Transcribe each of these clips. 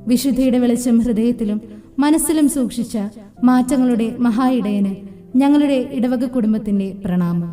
വിശുദ്ധിയുടെ വെളിച്ചം ഹൃദയത്തിലും മനസ്സിലും സൂക്ഷിച്ച മാറ്റങ്ങളുടെ മഹായിടയന് ഞങ്ങളുടെ ഇടവക കുടുംബത്തിന്റെ പ്രണാമം.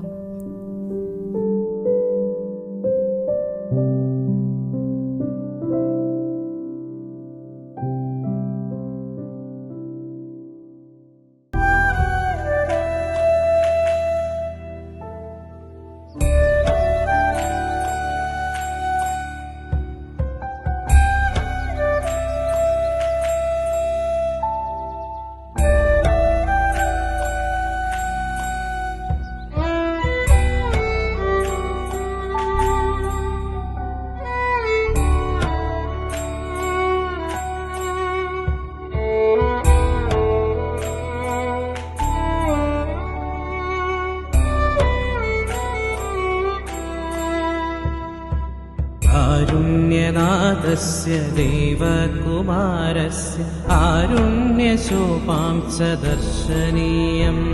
കാരുണ്യനാഥस्य ദേവകുമാരस्य ആരുണ്യശോഭാം च दर्शनीयम्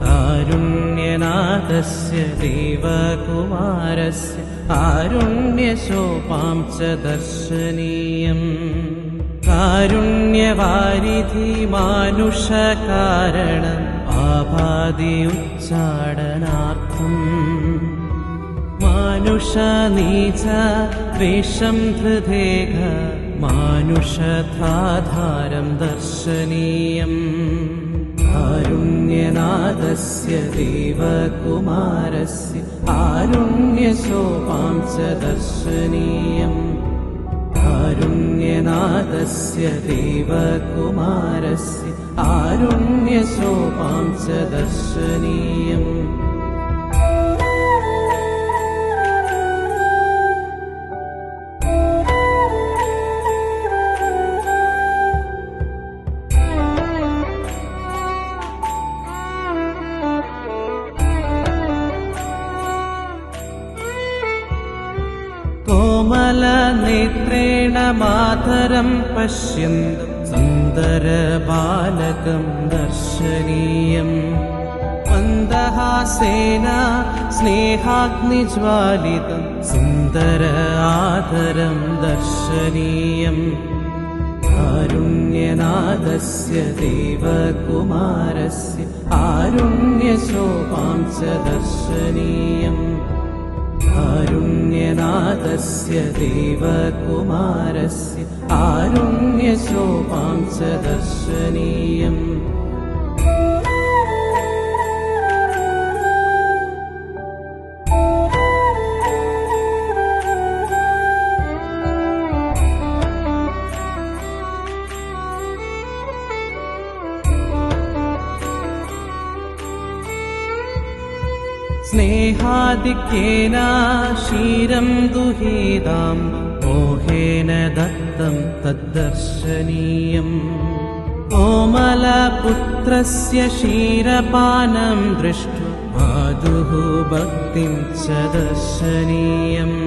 कारुण्यनाथस्य देवकुमारस्य आरुण्यशोभां च दर्शनीयम् कारुण्यवारिधि मानुषकारणम् आपादि उच्चाटनार्थम् मानुषनीच द्वेषं धृतेघ मानुषधाधारं दर्शनीयम् कारुण्यनाथस्य देवकुमारस्य आरुण्यशोभां च दर्शनीयम् कारुण्यनाथस्य देवकुमारस्य आरुण्यशोभां च दर्शनीयम् कोमलनेत्रेण मातरं पश्यन्तु सुन्दरबालकं दर्शनीयम् मन्दहासेन स्नेहाग्निज्वालितं सुन्दर आदरं दर्शनीयम् कारुण्यनाथस्य देवकुमारस्य आरुण्यशोभां च दर्शनीयम् कारुण्यनाथस्य देवकुमारस्य आरुण्यशोभां च दर्शनीयम् स्नेहाधिक्येन क्षीरं दुहितां मोहेन दत्तं तद्दर्शनीयम् कोमलपुत्रस्य क्षीरपानं दृष्ट्वा मातुः भक्तिं च दर्शनीयम्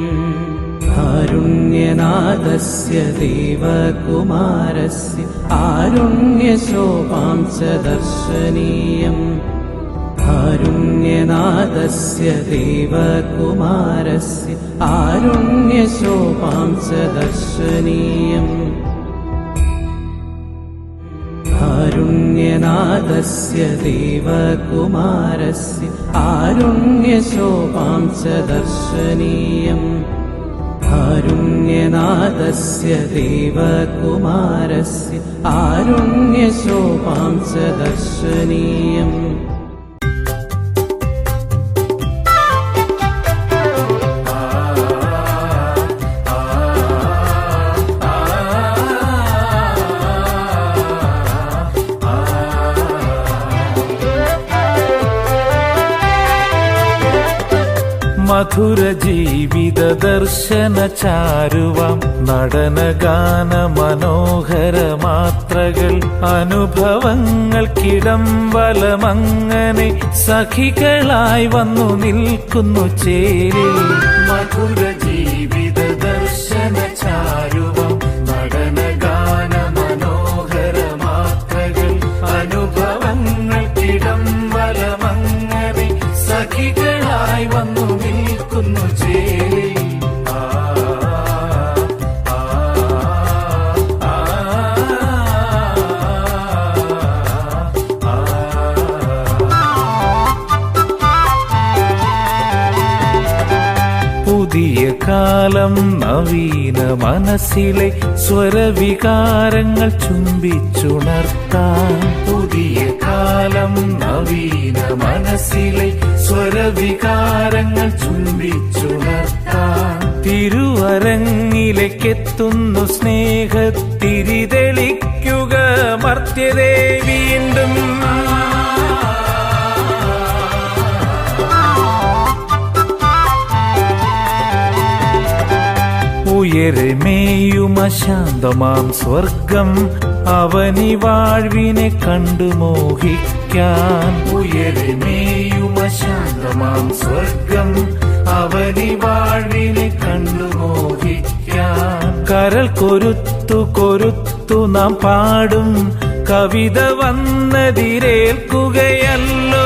कारुण्यनाथस्य देवकुमारस्य आरुण्यशोभां च दर्शनीयम् कारुण्यनाथस्य देवकुमारस्य आरुण्यशोभां च दर्शनीयम् कारुण्यनाथस्य देवकुमारस्य आरुण्यशोभां च दर्शनीयम् कारुण्यनाथस्य देवकुमारस्य आरुण्यशोभां च दर्शनीयम् മധുര ജീവിത ദർശന ചാരുവാം നടനഗാന മനോഹര മാത്രകൾ അനുഭവങ്ങൾക്കിടം വലമങ്ങനെ സഖികളായി വന്നു നിൽക്കുന്നു ചേരിൽ. മധുര ജീവിത ദർശന ചാരുവാം നടനഗാന മനോഹര മാത്രകൾ അനുഭവങ്ങൾക്കിടം വലമങ്ങനെ സഖികളായി വന്നു നിൽക്കുന്നു ചേരി. ആ ആ ആ ആ പുതിയ കാലം നവീന മനസ്സിലെ സ്വരവികാരങ്ങൾ ചുംബിച്ചുണർത്താൻ. പുതിയ കാലം നവീന മനസ്സിലെ സ്വരവികാരങ്ങൾ ചുംബിച്ചുണർത്താൻ. തിരുവരങ്ങിലേക്കെത്തുന്നു സ്നേഹത്തിരിതെളിക്കുക മർത്യതേ വീണ്ടും. ഉയരമേയും അശാന്തമാം സ്വർഗം അവനി വാഴ്വിനെ കണ്ടു മോഹിക്കാൻ. ഉയരമേയും അശാന്തമാം സ്വർഗം അവനി വാഴ്വിനെ കണ്ടു മോഹിക്കാൻ. കരൾ കൊരുത്തു കൊരുത്തു നാം പാടും കവിത വന്നതിരേൽക്കുകയല്ലോ.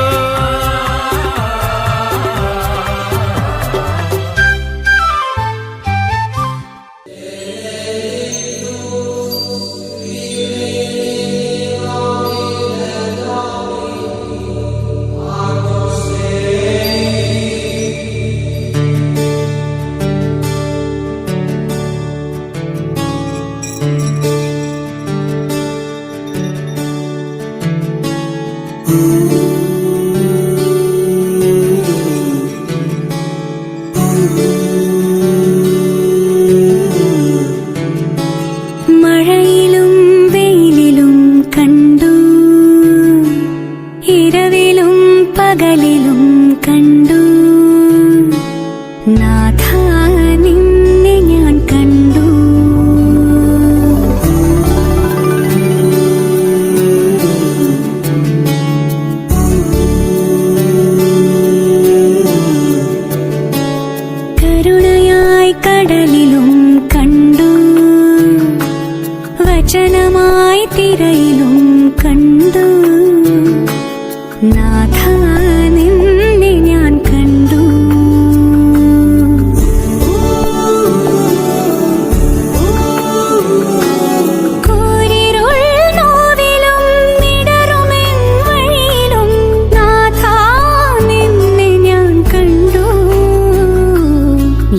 മഴയിലും വെയിലിലും കണ്ടു, ഇരവിലും പകലിലും കണ്ടു, നാഥാ നിന്നെ ഞാൻ കണ്ടു. കരുണയായി കടലിലും കണ്ടു, വചനമായി തിരയിലും കണ്ടു, നാഥാ നിന്നെ ഞാൻ കണ്ടു. കൂരിരുൾ നോവിലും നിടറുമെൻ വഴിയിലും നാഥാ നിന്നെ ഞാൻ കണ്ടു.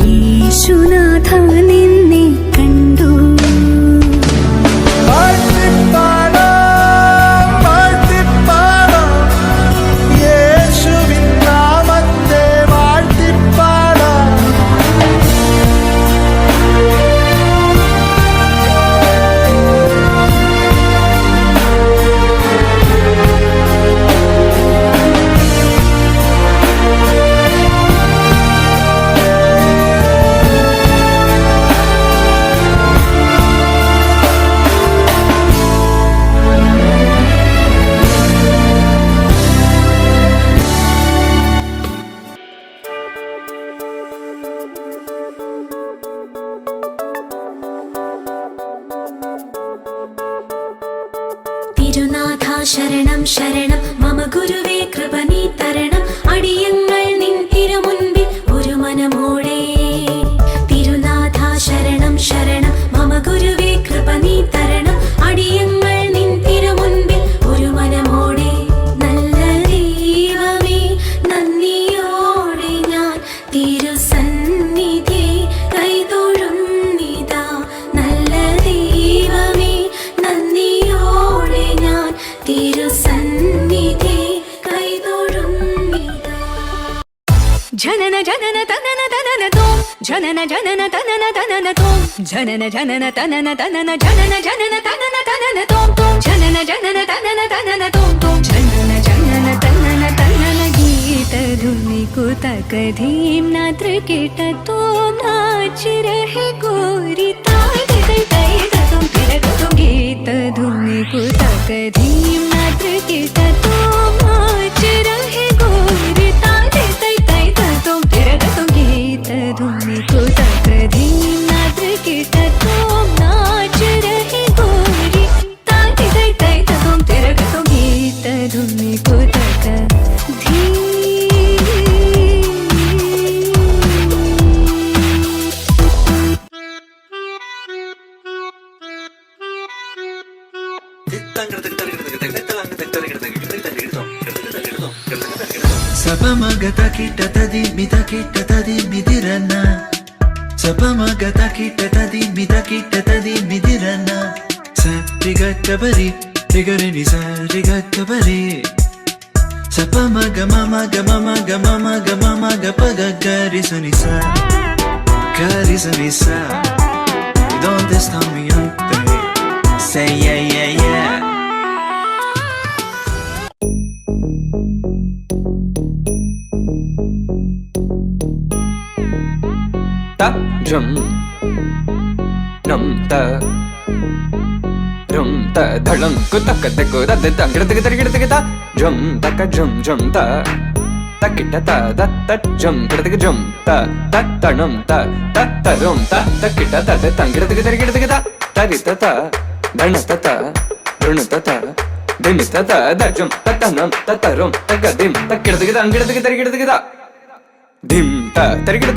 യേശുനാഥാ നിന്നെ കണ്ടു. തിരുനാഥാ ശരണം ശരണം മമ ഗുരുവേ കൃപ നീ തരണം. അടിയങ്ങൾ നിൻ തിരുമുൻപിൽ ഒരു മനമോടെ. തിരുനാഥാ ശരണം ശരണം മമ ഗുരുവേ കൃപ നീ തരണം. അടിയങ്ങൾ നിൻ തിരുമുൻപിൽ ഒരു മനമോടെ. നല്ല ദൈവമേ നന്ദിയോടെ ഞാൻ തിരുസന്നിധി കൈതൊഴുന്നിതാ. നല്ല ദൈവമേ നന്ദിയോടെ ഞാൻ തിരുസന്നിധി കൈതൊഴുന്നിതാ. ജനന ജനന തനന തനന തോം, ജനന ജനന തനന തനന തോം, ജനന ജനന തനന തനന ജനന ജനന തനന തനന തോം തോം, ജനന ജനന തനന തനന തോം തോം, ജനന ജനന തനന തനന ഗീത ധുനി കുതക ധീം നാദ്ര കേട്ട തോം നാच रहे गोरी ताई तै तै तुम फिर तुम गीत ധുനി കുതക ധീം നാദ്ര കേട്ട തോം നാच रहे गोरी ताई तै तै तुम फिर तुम गीत ധുനി കുതക ധീം നാദ്ര കേട്ട തോം നാच रहे गोरी ताई तै तै तुम फिर तुम गीत ധുനി കുതക ധീം. Sapamagata kita tadi mita kita tadi midirana. Sapamagata kita tadi midirana. Sa rigata bari, rigarini sa rigata bari. Sapamaga mama ga mama ga mama ga mama ga paga gari sanisa. Gari sanisa. Don't stop me ante. Say yeah yeah yeah. Ta jum num ta rum ta dhalam ku tak te ku da de tang gid gid ta jum ta ka jum ta ta kita ta da ta jum gid jum ta ta num ta rum ta kita ta de tang gid ta ta ri ta dhan ta run ta dim ta da jum ta num ta rum ta ga dim ta gid ta dim ta tarigid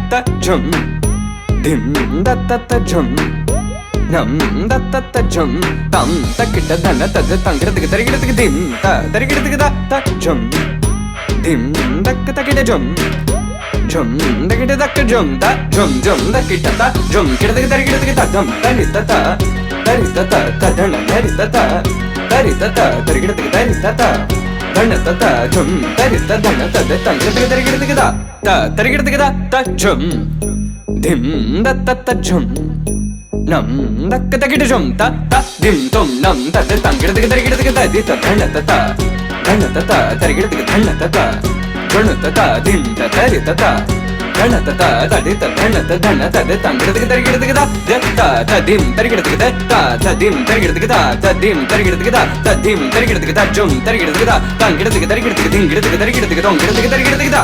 ta jum dim da ta jum nam da ta jum tam ta kita dana ta tangirad tarigid dim ta tarigid ta jum dim da ta kita jum da kita da jum ta jum da kita ta jum kita tarigid ta dam tari ta ta dana tari ta tarigid ta dana ta jum tari ta dana ta tarigid ta tarigid ta jum dim da ta jum nam da kita jum ta dim tum nam ta tarigid ta di ta dana ta tarigid dana ta dim ta tari ta dana ta di ta dana ta tarigid ta dim tarigid ta dim tarigid ta dim tarigid ta dim tarigid ta jum tarigid ta tangid tarigid dingid tarigid dong tarigid ta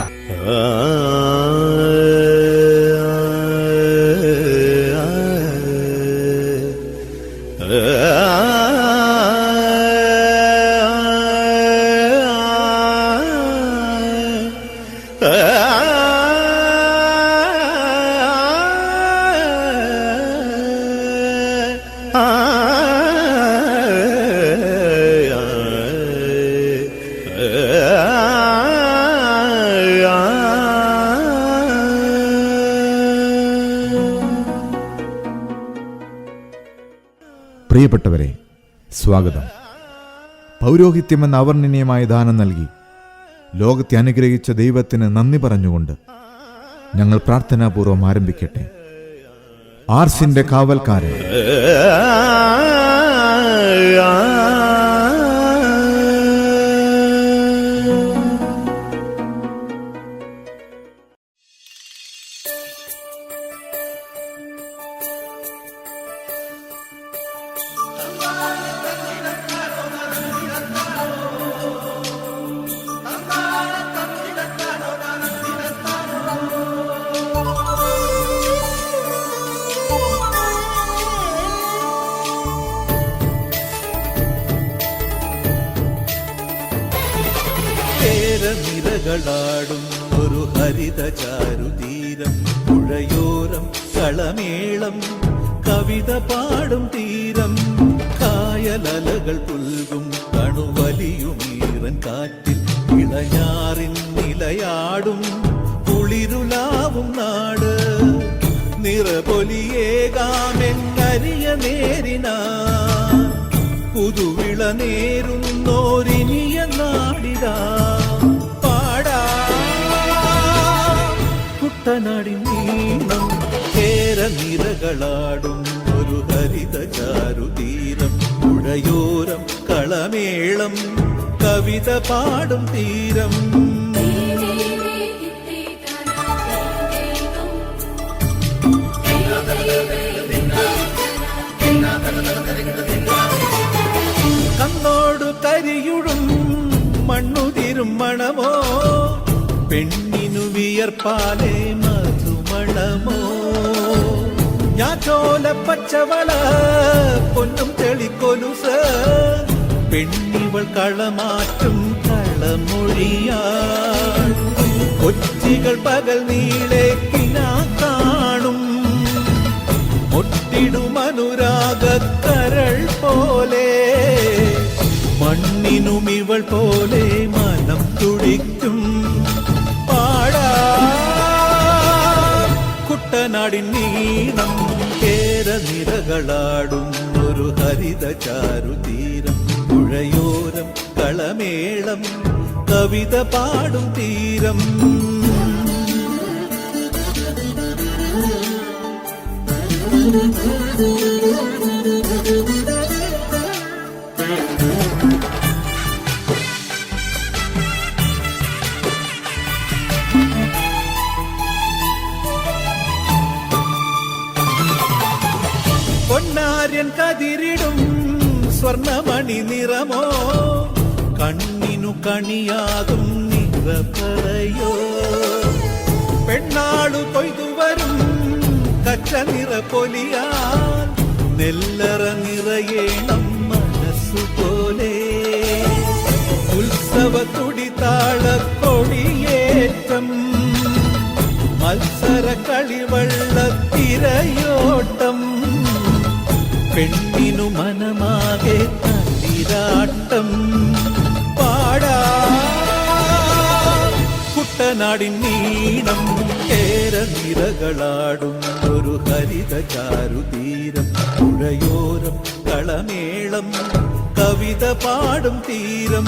പ്രിയപ്പെട്ടവരെ, സ്വാഗതം. പൗരോഹിത്യമെന്ന അവർണ്ണനീയമായ ദാനം നൽകി ലോകത്തെ അനുഗ്രഹിച്ച ദൈവത്തിന് നന്ദി പറഞ്ഞുകൊണ്ട് ഞങ്ങൾ പ്രാർത്ഥനാപൂർവം ആരംഭിക്കട്ടെ. ആർസിന്റെ കാവൽക്കാരൻ. നിരകളാടും ഒരു ഹരിത ചാരുതീരം, പുഴയോരം കളമേളം കവിത പാടും തീരം, കായലലകൾ പുൽകും കണുവലിയുമീറൻ കാറ്റിൽ ഇളഞ്ഞാറിൻ നിലയാടും കുളിരുലാവും നാട്, നിറപൊലിയേകാമെന്നരിയ നേരിനാ പുതുവിള നേരുന്നോരിനിയ നാടിതാ കുട്ടനാടിൻ നീളം കേരനിരകളാടും ഒരു ഹരിത ചാരുതീരം, പുഴയോരം കളമേളം കവിത പാടും തീരം. കണ്ണോടു കരിയുടും മണ്ണുതിരും മണമോ, പെണ്ണിനു വിയർപ്പാലേ മധുമണമോ, ഞാറ്റോല പച്ചവള പൊന്നും തെളിക്കൊലുസ്, പെണ്ണിവൾ കളമാറ്റും കളമൊഴിയാ, കൊച്ചികൾ പകൽ നീളെ കിനാ കാണും, ഒട്ടിടും അനുരാഗക്കരൾ പോലെ, മണ്ണിനും ഇവൾ പോലെ മനം തുടിക്കും. പാടാ കുട്ട കുട്ടനാടിൻ നീണം കേരനിരകളാടും ഒരു ഹരിത ചാരുതീരം പുഴയോരം കളമേളം കവിത പാടും തീരം പൊന്നാര്യൻ കതിരിടും സ്വർണമണി നിറമോ കണ്ണിനു കണിയാകും നിറപ്പറയോ പെണ്ണാളു കൊയ്തുവരും കച്ച നിറ പൊലിയാൻ നെല്ലറ നിറയേണം മനസ്സുപോലെ ഉത്സവ തുടിതാള കൊടിയേറ്റം മത്സര കളിവള്ളത്തിരയോട്ടം പെണ്ണിനു മനമാകെ തളിരാട്ടം പാടാ കുട്ടനാടിൻ നീണം കേരനിരകളാടും ഒരു ഹരിത ചാരുതീരം പുഴയോരം കളമേളം കവിത പാടും തീരം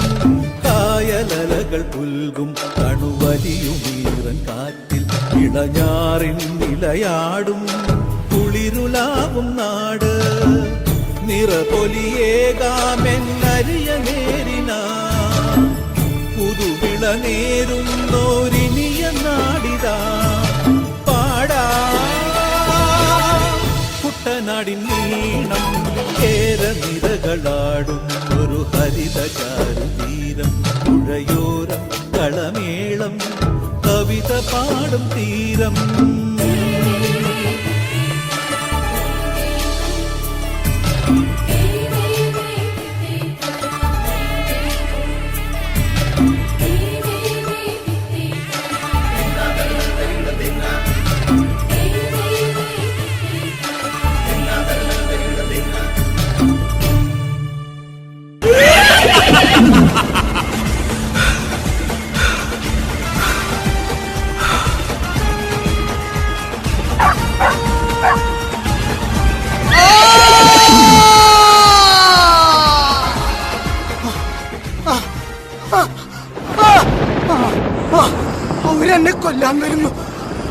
കായലലകൾ പുൽകും കണുവലിയുമീറൻ കാറ്റിൽ ഇളഞ്ഞാറിൻ നിലയാടും കുളിരുലാവും നാട് നിറപൊലിയേകാമെന്നരിയ നേരിന പുതുവിള നേരുന്നോരിനിയ നാടിതാ പാടാ കുട്ടനാടിൻ നീണം കേരനിരകളാടും ഒരു ഹരിത ചാരുതീരം പുഴയോരം കളമേളം കവിത പാടും തീരം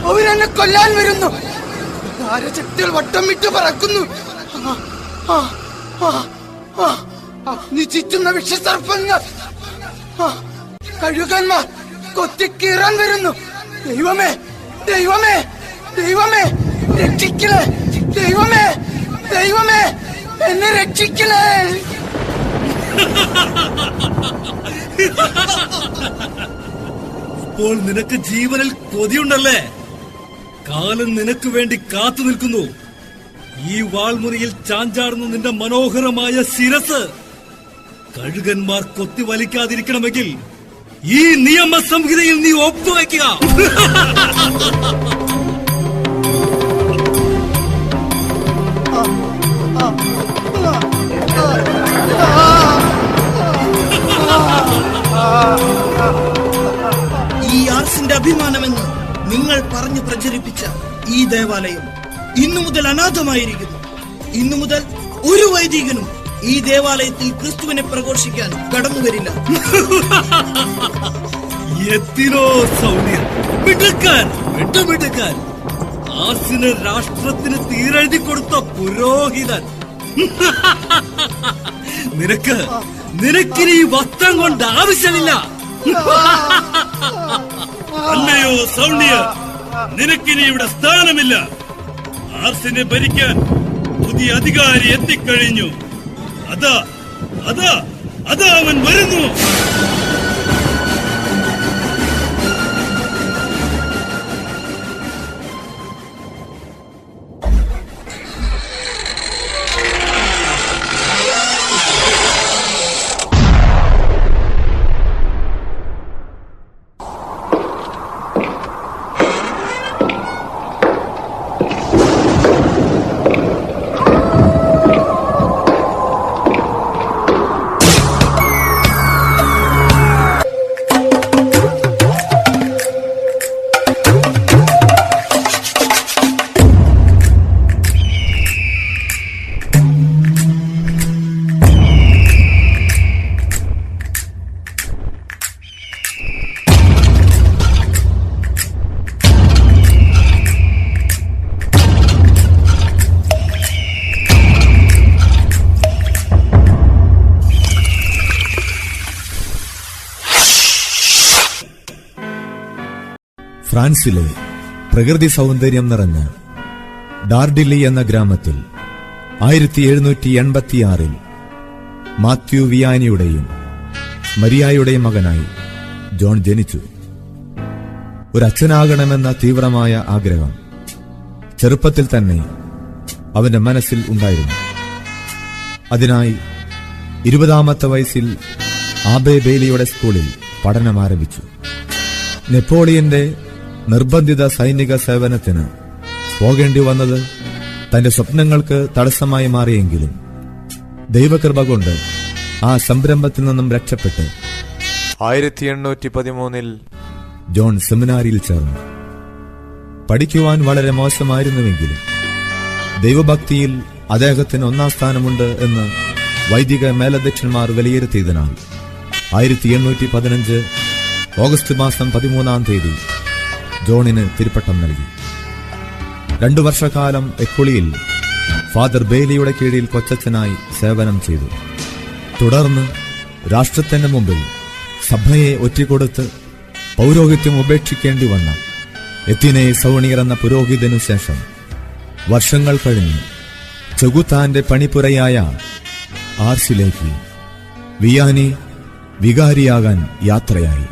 അവരെന്നെ കൊല്ലാൻ വരുന്നു താരശക്തികൾ വട്ടം വിട്ട് പറക്കുന്നു നിശ്ചിച്ചുന്ന വിഷസർപ്പങ്ങൾ കഴുകന്മാർ കൊത്തിക്കീറാൻ വരുന്നു ദൈവമേ ദൈവമേ ദൈവമേ രക്ഷിക്കണേ ദൈവമേ ദൈവമേ എന്നെ രക്ഷിക്കണേ ഇപ്പോൾ നിനക്ക് ജീവനിൽ കൊതിയുണ്ടല്ലേ കാലം നിനക്ക് വേണ്ടി കാത്തു നിൽക്കുന്നു ഈ വാൾമുറിയിൽ ചാഞ്ചാടുന്ന നിന്റെ മനോഹരമായ ശിരസ് കഴുകന്മാർ കൊത്തി വലിക്കാതിരിക്കണമെങ്കിൽ ഈ നിയമ സംഹിതയിൽ നീ ഒപ്പുവയ്ക്കുക ഈ ആർസിന്റെ അഭിമാനമെന്ന് നിങ്ങൾ പറഞ്ഞു പ്രചരിപ്പിച്ച ഈ ദേവാലയം ഇന്നു മുതൽ അനാഥമായിരിക്കുന്നു. ഇന്നു മുതൽ ഒരു വൈദികനും ഈ ദേവാലയത്തിൽ ക്രിസ്തുവിനെ പ്രഘോഷിക്കാൻ കടന്നു വരില്ല. എത്തിനോ സൗന്ദര്യം മിടുക്കാൻ മിടുമിടുക്കാൻ ആർസിന് രാഷ്ട്രത്തിന് തീരെഴുതി കൊടുത്ത പുരോഹിതൻ. നിനക്കിനി വസ്ത്രം കൊണ്ട് ആവശ്യമില്ല. അല്ലയോ സൗണ്യ, നിനക്കിനി ഇവിടെ സ്ഥാനമില്ല. ആർസിനെ ഭരിക്കാൻ പുതിയ അധികാരി എത്തിക്കഴിഞ്ഞു. അതാ അതാ അതാ അവൻ വരുന്നു. ഫ്രാൻസിലെ പ്രകൃതി സൗന്ദര്യം നിറഞ്ഞ ഡാർഡിലി എന്ന ഗ്രാമത്തിൽ 1786 മാത്യു വിയാനിയുടെയും മരിയായുടെയും മകനായി ജോൺ ജനിച്ചു. ഒരച്ഛനാകണമെന്ന തീവ്രമായ ആഗ്രഹം ചെറുപ്പത്തിൽ തന്നെ അവന്റെ മനസ്സിൽ ഉണ്ടായിരുന്നു. അതിനായി 20-ാമത്തെ വയസ്സിൽ ആബെ ബേലിയുടെ സ്കൂളിൽ പഠനം ആരംഭിച്ചു. നെപ്പോളിയന്റെ നിർബന്ധിത സൈനിക സേവനത്തിന് പോകേണ്ടി വന്നത് തന്റെ സ്വപ്നങ്ങൾക്ക് തടസ്സമായി മാറിയെങ്കിലും ദൈവകൃപ കൊണ്ട് ആ സംരംഭത്തിൽ നിന്നും രക്ഷപ്പെട്ട് 1813 ജോൺ സെമിനാരിയിൽ ചേർന്നു. പഠിക്കുവാൻ വളരെ മോശമായിരുന്നുവെങ്കിലും ദൈവഭക്തിയിൽ അദ്ദേഹത്തിന് 1-ാം സ്ഥാനമുണ്ട് എന്ന് വൈദിക മേലധ്യക്ഷന്മാർ വിലയിരുത്തിയതിനാൽ 1815 ഓഗസ്റ്റ് മാസം 13-ാം തീയതി ജോണിന് തിരുപ്പട്ടം നൽകി. 2 വർഷക്കാലം എക്കുളിയിൽ ഫാദർ ബെയ്ലിയുടെ കീഴിൽ കൊച്ചച്ഛനായി സേവനം ചെയ്തു. തുടർന്ന് രാഷ്ട്രത്തിന്റെ മുമ്പിൽ സഭയെ ഒറ്റിക്കൊടുത്ത് പൗരോഹിത്യം ഉപേക്ഷിക്കേണ്ടി വന്ന എത്തിനെ സൗണിയർ എന്ന പുരോഹിതനു ശേഷം വർഷങ്ങൾ കഴിഞ്ഞ് ചെകുത്താന്റെ പണിപ്പുരയായ ആർസിലേക്ക് വിയാനി വികാരിയാകാൻ യാത്രയായി.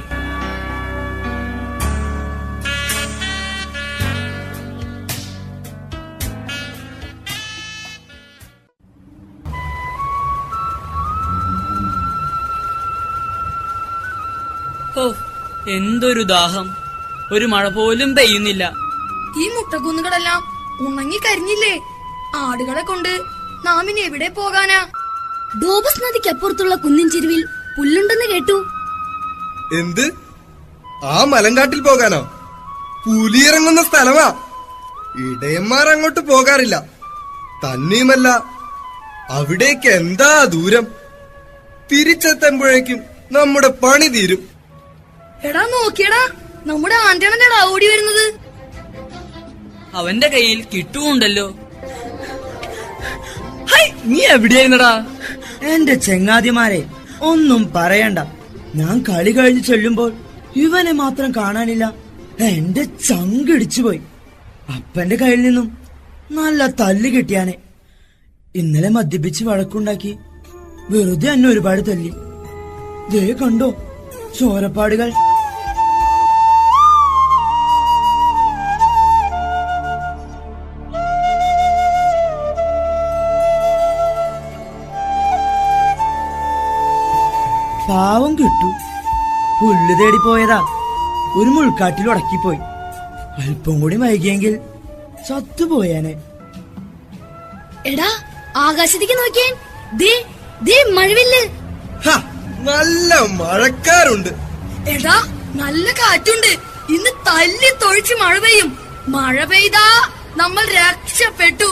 ഓ, എന്തൊരു ദാഹം! ഒരു മഴ പോലും പെയ്യുന്നില്ല. ഈ മുട്ടക്കുന്നുകളെല്ലാം ഉണങ്ങി കരിഞ്ഞില്ലേ? ആടുകളെ കൊണ്ട് നാം ഇനി എവിടെ പോകാനാ? ഡോബസ് നദിക്കപ്പുറത്തുള്ള കുന്നിൻ ചെരുവിൽ പുല്ലുണ്ടെന്ന് കേട്ടു. എന്ത്? ആ മലങ്കാട്ടിൽ പോകാനോ? പുലിയിറങ്ങുന്ന സ്ഥലമാ. ഇടയന്മാർ അങ്ങോട്ട് പോകാറില്ല. തന്നെയുമല്ല, അവിടേക്ക് എന്താ ദൂരം. തിരിച്ചെത്തുമ്പോഴേക്കും നമ്മുടെ പണി തീരും. എടാ നോക്കിയടാ, നമ്മുടെ ആന്റണനെടാ ഓടി വരുന്നത്. അവന്റെ കയ്യിൽ കിട്ടുമുണ്ടല്ലോ. നീ എവിടെയായിരുന്നടാ? എന്റെ ചെങ്ങാതിമാരെ ഒന്നും പറയണ്ട. ഞാൻ കളി കഴിഞ്ഞ് ചെല്ലുമ്പോൾ ഇവനെ മാത്രം കാണാനില്ല. എന്റെ ചങ്കിടിച്ചു പോയി. അപ്പന്റെ കയ്യിൽ നിന്നും നല്ല തല്ല് കിട്ടിയാനെ. ഇന്നലെ മദ്യപിച്ച് വഴക്കുണ്ടാക്കി വെറുതെ എന്നെ ഒരുപാട് തല്ലി. ദേ കണ്ടോ ചോരപ്പാടുകൾ. പാവം കിട്ടു. പുല്ല് തേടി പോയതാ. ഒരു മുൾക്കാട്ടിൽ ഉടക്കിപ്പോയി. അല്പം കൂടി വൈകിയെങ്കിൽ ചത്തുപോയാനെ. എടാ ആകാശത്തേക്ക് നോക്കിയേ. ദേ ദേ മഴവില്ല്. നല്ല മഴക്കാറുണ്ട്. എടാ നല്ല കാറ്റുണ്ട്. ഇന്ന് തല്ലി തൊഴിച്ച് മഴ പെയ്യും. മഴ പെയ്താ നമ്മൾ രക്ഷപ്പെട്ടു.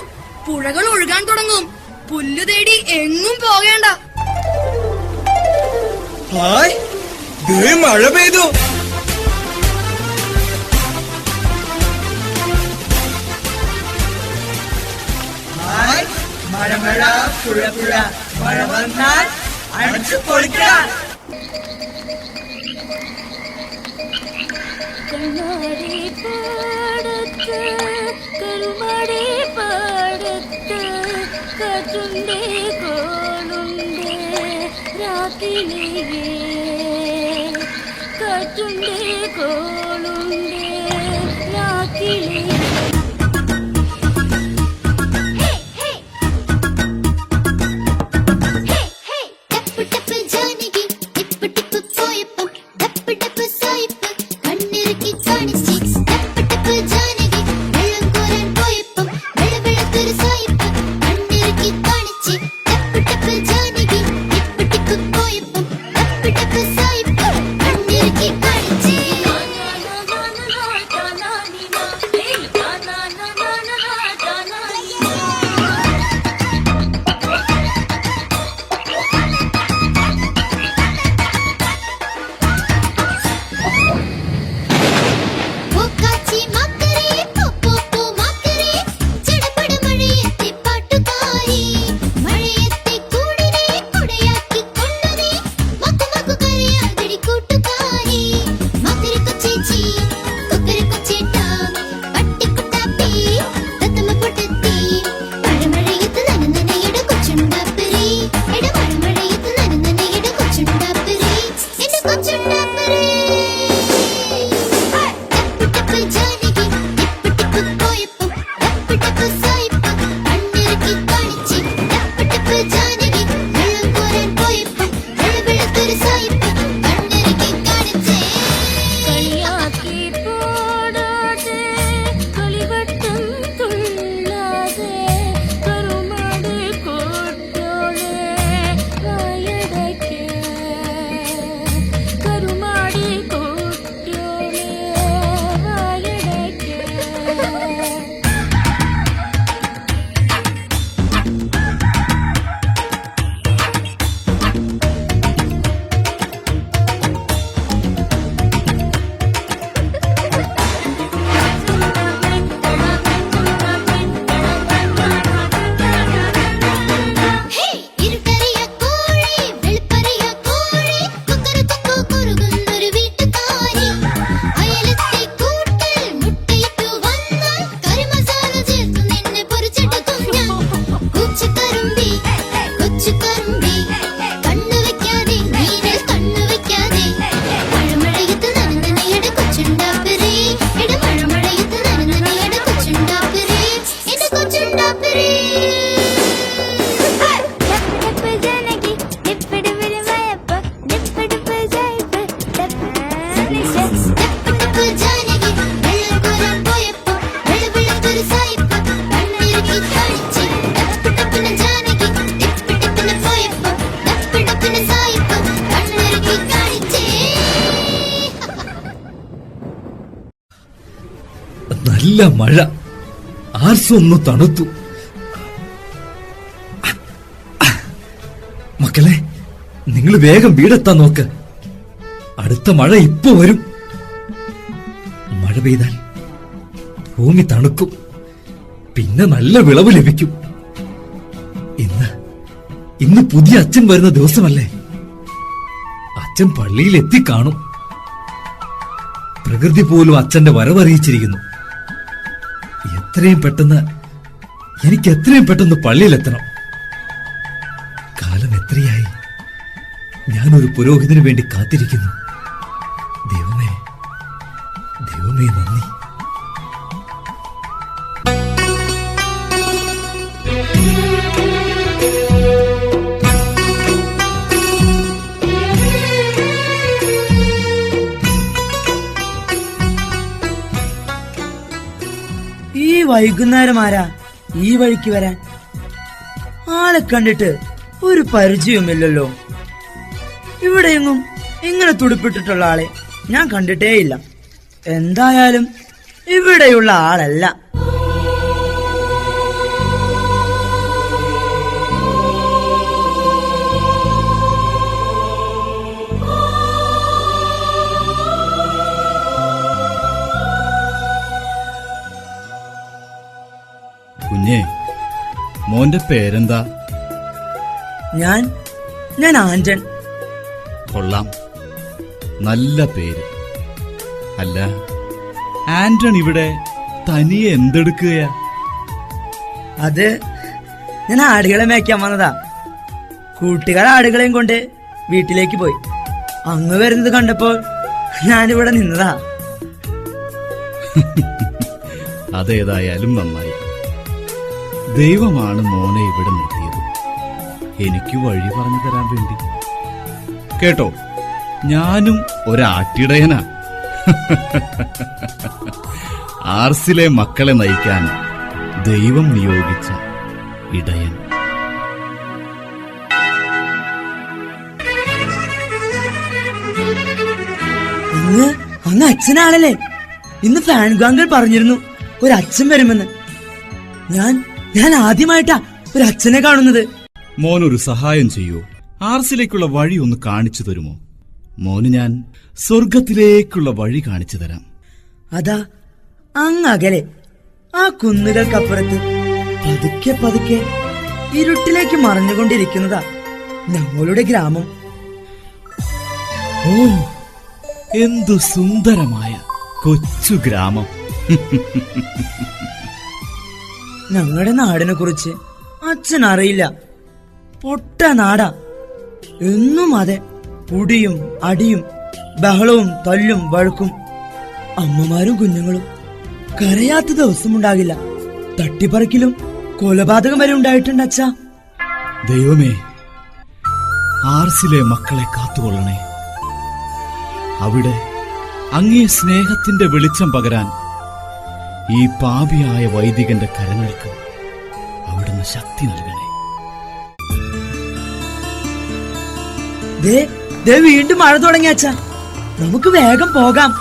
പുഴകൾ ഒഴുകാൻ തുടങ്ങും. പുല്ല് തേടി എങ്ങും പോകേണ്ട. ഹായ്, ദേ മഴ പെയ്തു. മഴ മഴ പുഴ പുഴ മഴ വന്നാൽ അടിച്ചു പൊളിക്കാൻ. കണ്ണാടി പാടത്ത് കരുമടി പാടത്ത് കാറ്റുണ്ടേ കോളുണ്ടേ രാത്രിയിലേ കാറ്റുണ്ടേ കോളുണ്ടേ രാത്രിയിലേ. നല്ല മഴ. ആർസൊന്നു തണുത്തു. മക്കളെ, നിങ്ങൾ വേഗം വീടെത്താൻ നോക്ക്. അടുത്ത മഴ ഇപ്പൊ വരും. മഴ പെയ്താൽ ഭൂമി തണുക്കും, പിന്നെ നല്ല വിളവ് ലഭിക്കും. ഇന്ന് പുതിയ അച്ഛൻ വരുന്ന ദിവസമല്ലേ? അച്ഛൻ പള്ളിയിൽ എത്തിക്കാണും. പ്രകൃതി പോലും അച്ഛന്റെ വരവറിയിച്ചിരിക്കുന്നു. എനിക്ക് എത്രയും പെട്ടെന്ന് പള്ളിയിലെത്തണം. കാലം എത്രയായി ഞാനൊരു പുരോഹിതന് വേണ്ടി കാത്തിരിക്കുന്നു. ദൈവമേ, ദൈവമേ, നന്ദി. ഈ വൈകുന്നേരം ആരാ ഈ വഴിക്ക് വരാൻ? ആളെ കണ്ടിട്ട് ഒരു പരിചയവുമില്ലല്ലോ. ഇവിടെയെങ്ങും ഇങ്ങനെ തുടുപ്പിട്ടിട്ടുള്ള ആളെ ഞാൻ കണ്ടിട്ടേയില്ല. എന്തായാലും ഇവിടെയുള്ള ആളല്ല. കുഞ്ഞേ, മോന്റെ പേരെന്താ? ഞാൻ ആന്റൺ. കൊള്ളാം, നല്ല പേര്. അല്ല, ആന്റൺ ഇവിടെ തനിയെ എന്തെടുക്കുകയാ? അത് ഞാൻ ആടുകളെ മേയ്ക്കാൻ വന്നതാ. കൂട്ടുകാർ ആടുകളെയും കൊണ്ട് വീട്ടിലേക്ക് പോയി. അങ്ങ് വരുന്നത് കണ്ടപ്പോൾ ഞാനിവിടെ നിന്നതാ. അതേതായാലും നന്നായി. ദൈവമാണ് മോനെ ഇവിടെ നിർത്തിയത്, എനിക്ക് വഴി പറഞ്ഞു തരാൻ വേണ്ടി. കേട്ടോ, ഞാനും ഒരാട്ടിടയനാ. ആർസിലെ മക്കളെ നയിക്കാൻ ദൈവം നിയോഗിച്ച ഇടയൻ. അങ്ങ് അച്ഛനാണല്ലേ? ഇന്ന് ഫാൻഗാങ്കൾ പറഞ്ഞിരുന്നു ഒരു അച്ഛൻ വരുമെന്ന്. ഞാൻ ആദ്യമായിട്ടാ ഒരു അച്ഛനെ കാണുന്നത്. മോനൊരു സഹായം ചെയ്യൂ. ആർസിലേക്കുള്ള വഴി ഒന്ന് കാണിച്ചു തരുമോ? മോന് ഞാൻ സ്വർഗത്തിലേക്കുള്ള വഴി കാണിച്ചു തരാം. അതാ അങ്ങകലെ ആ കുന്നുകൾക്കപ്പുറത്ത് പതുക്കെ പതുക്കെ ഇരുട്ടിലേക്ക് മറഞ്ഞുകൊണ്ടിരിക്കുന്നതാ ഞങ്ങളുടെ ഗ്രാമം. ഓ, എന്തു സുന്ദരമായ കൊച്ചു ഗ്രാമം. ഞങ്ങളുടെ നാടിനെ കുറിച്ച് അച്ഛൻ അറിയില്ല. പൊട്ട നാടാ. എന്നും അതെ, കുടിയും അടിയും ബഹളവും തല്ലും വഴക്കും. അമ്മമാരും കുഞ്ഞുങ്ങളും കരയാത്ത ദിവസമുണ്ടാകില്ല. തട്ടിപ്പറിക്കലും കൊലപാതകം വരെ ഉണ്ടായിട്ടുണ്ട് അച്ഛാ. ദൈവമേ, ആർസിലെ മക്കളെ കാത്തുകൊള്ളണേ. അവിടെ അങ്ങേ സ്നേഹത്തിന്റെ വെളിച്ചം പകരാൻ ഈ പാപിയായ വൈദികന്റെ കരങ്ങൾക്ക് അവിടുന്ന് ശക്തി നൽകണേ. വീണ്ടും മഴ തുടങ്ങി അച്ഛാ. നമുക്ക് വേഗം പോകാം.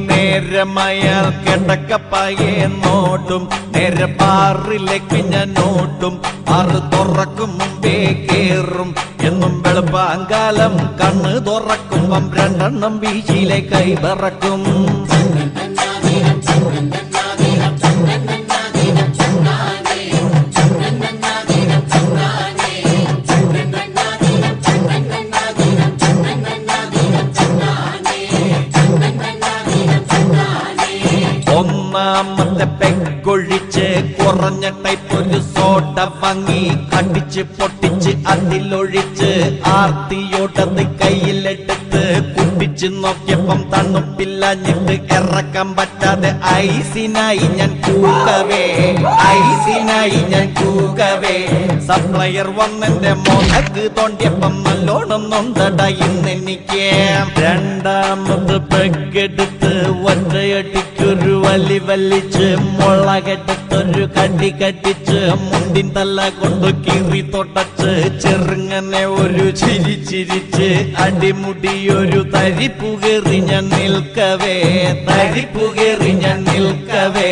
നേരമയാൽ കിടക്കപ്പായെ നോട്ടും നേരെ ബാറിലേക്ക് ഞാൻ നോട്ടും. ആറ് തുറക്കും മുമ്പേ കേറും എന്നും വെളുപ്പാങ്കാലം കണ്ണ് തുറക്കുമ്പം രണ്ടെണ്ണം ബീച്ചിലെ കൈ പറക്കും. ഒന്നാമത്തെ പെക്കൊഴിച്ച് കുറഞ്ഞ ടൈപ്പ് ഒരു സോഡ വാങ്ങി അടിച്ച് പൊട്ടിച്ച് അതിലൊഴിച്ച് ആർത്തിയോട്ടത് കയ്യിലെടുത്ത് കുട്ടി പിടിച്ചു നോക്കിയപ്പം തണുപ്പില്ലഞ്ഞിട്ട് ഇറക്കാൻ പറ്റാതെ ഐസിനായി ഞാൻ കൂകവേ, ഐസിനായി ഞാൻ കൂകവേ. സപ്ലയർ വന്നെന്റെ മോനക്ക് തോണ്ടിയപ്പം നല്ലോണം നൊന്തട ഇന്നെനിക്ക്. രണ്ടാമത് പെക്കെടുത്ത് ഒറ്റയടിക്കൊരു വലി വലിച്ച് മുളകെടുത്തൊരു കടി കടിച്ച് മുണ്ടിൻ തല കൊണ്ട് കീറി തൊട്ടച്ച് ചെറുങ്ങനെ ഒരു ചിരി ചിരിച്ച് അടിമുടിയൊരു തരിപ്പുകേറി ഞാൻ നിൽക്കവേ, തരിപ്പുകേറി ഞാൻ നിൽക്കവേ.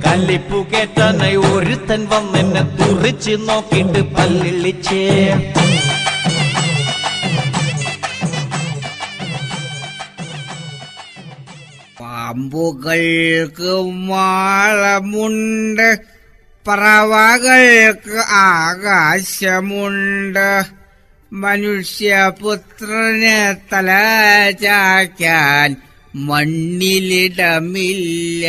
കല്ലിപ്പു കേട്ടാനായി ഒരുത്തൻ വന്നെന്നെ തുറിച്ച് നോക്കിയിട്ട് പല്ലിളിച്ചേ. പാമ്പുകൾക്ക് മാളമുണ്ട്, പറവകൾക്ക് ആകാശമുണ്ട്, മനുഷ്യപുത്രന് തല ചായ്ക്കാൻ മണ്ണിലിടമില്ല.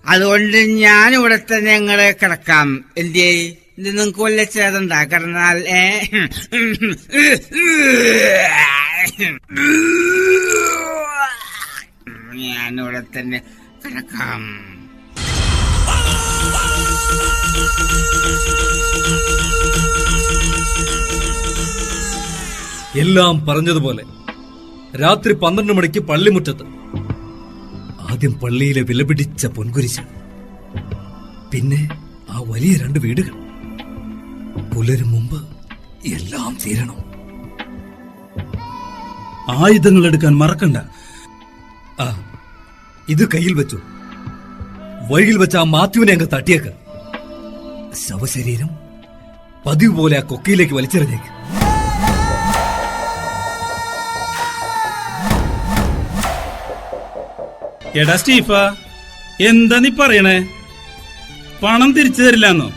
അതുകൊണ്ട് ഞാനിവിടെ തന്നെ ഞങ്ങളെ കിടക്കാം. എന്തേ ഇത് നിങ്ങൾക്ക് വല്ല ചേതണ്ടാ കിടന്നാൽ? ഞാനിവിടെ തന്നെ കിടക്കാം. എല്ലാം പറഞ്ഞതുപോലെ രാത്രി 12 മണിക്ക് പള്ളിമുറ്റത്ത് ആദ്യം പള്ളിയിലെ വിലപിടിച്ച പൊൻകുരിശ്, പിന്നെ ആ വലിയ 2 വീടുകൾ. പുലരും മുമ്പ് എല്ലാം തീരണം. ആയുധങ്ങൾ എടുക്കാൻ മറക്കണ്ട. ആ, ഇത് കയ്യിൽ വെച്ചു. വഴിയിൽ വെച്ച ആ മാത്യുവിനെ അങ്ങ് തട്ടിയേക്ക്. ശവശരീരം പതിവ് പോലെ ആ കൊക്കയിലേക്ക് വലിച്ചെറിഞ്ഞേക്ക്. എടാ സ്റ്റീഫ, എന്താ നീ പറയണേ? പണം തിരിച്ചു തരില്ലെന്നോ?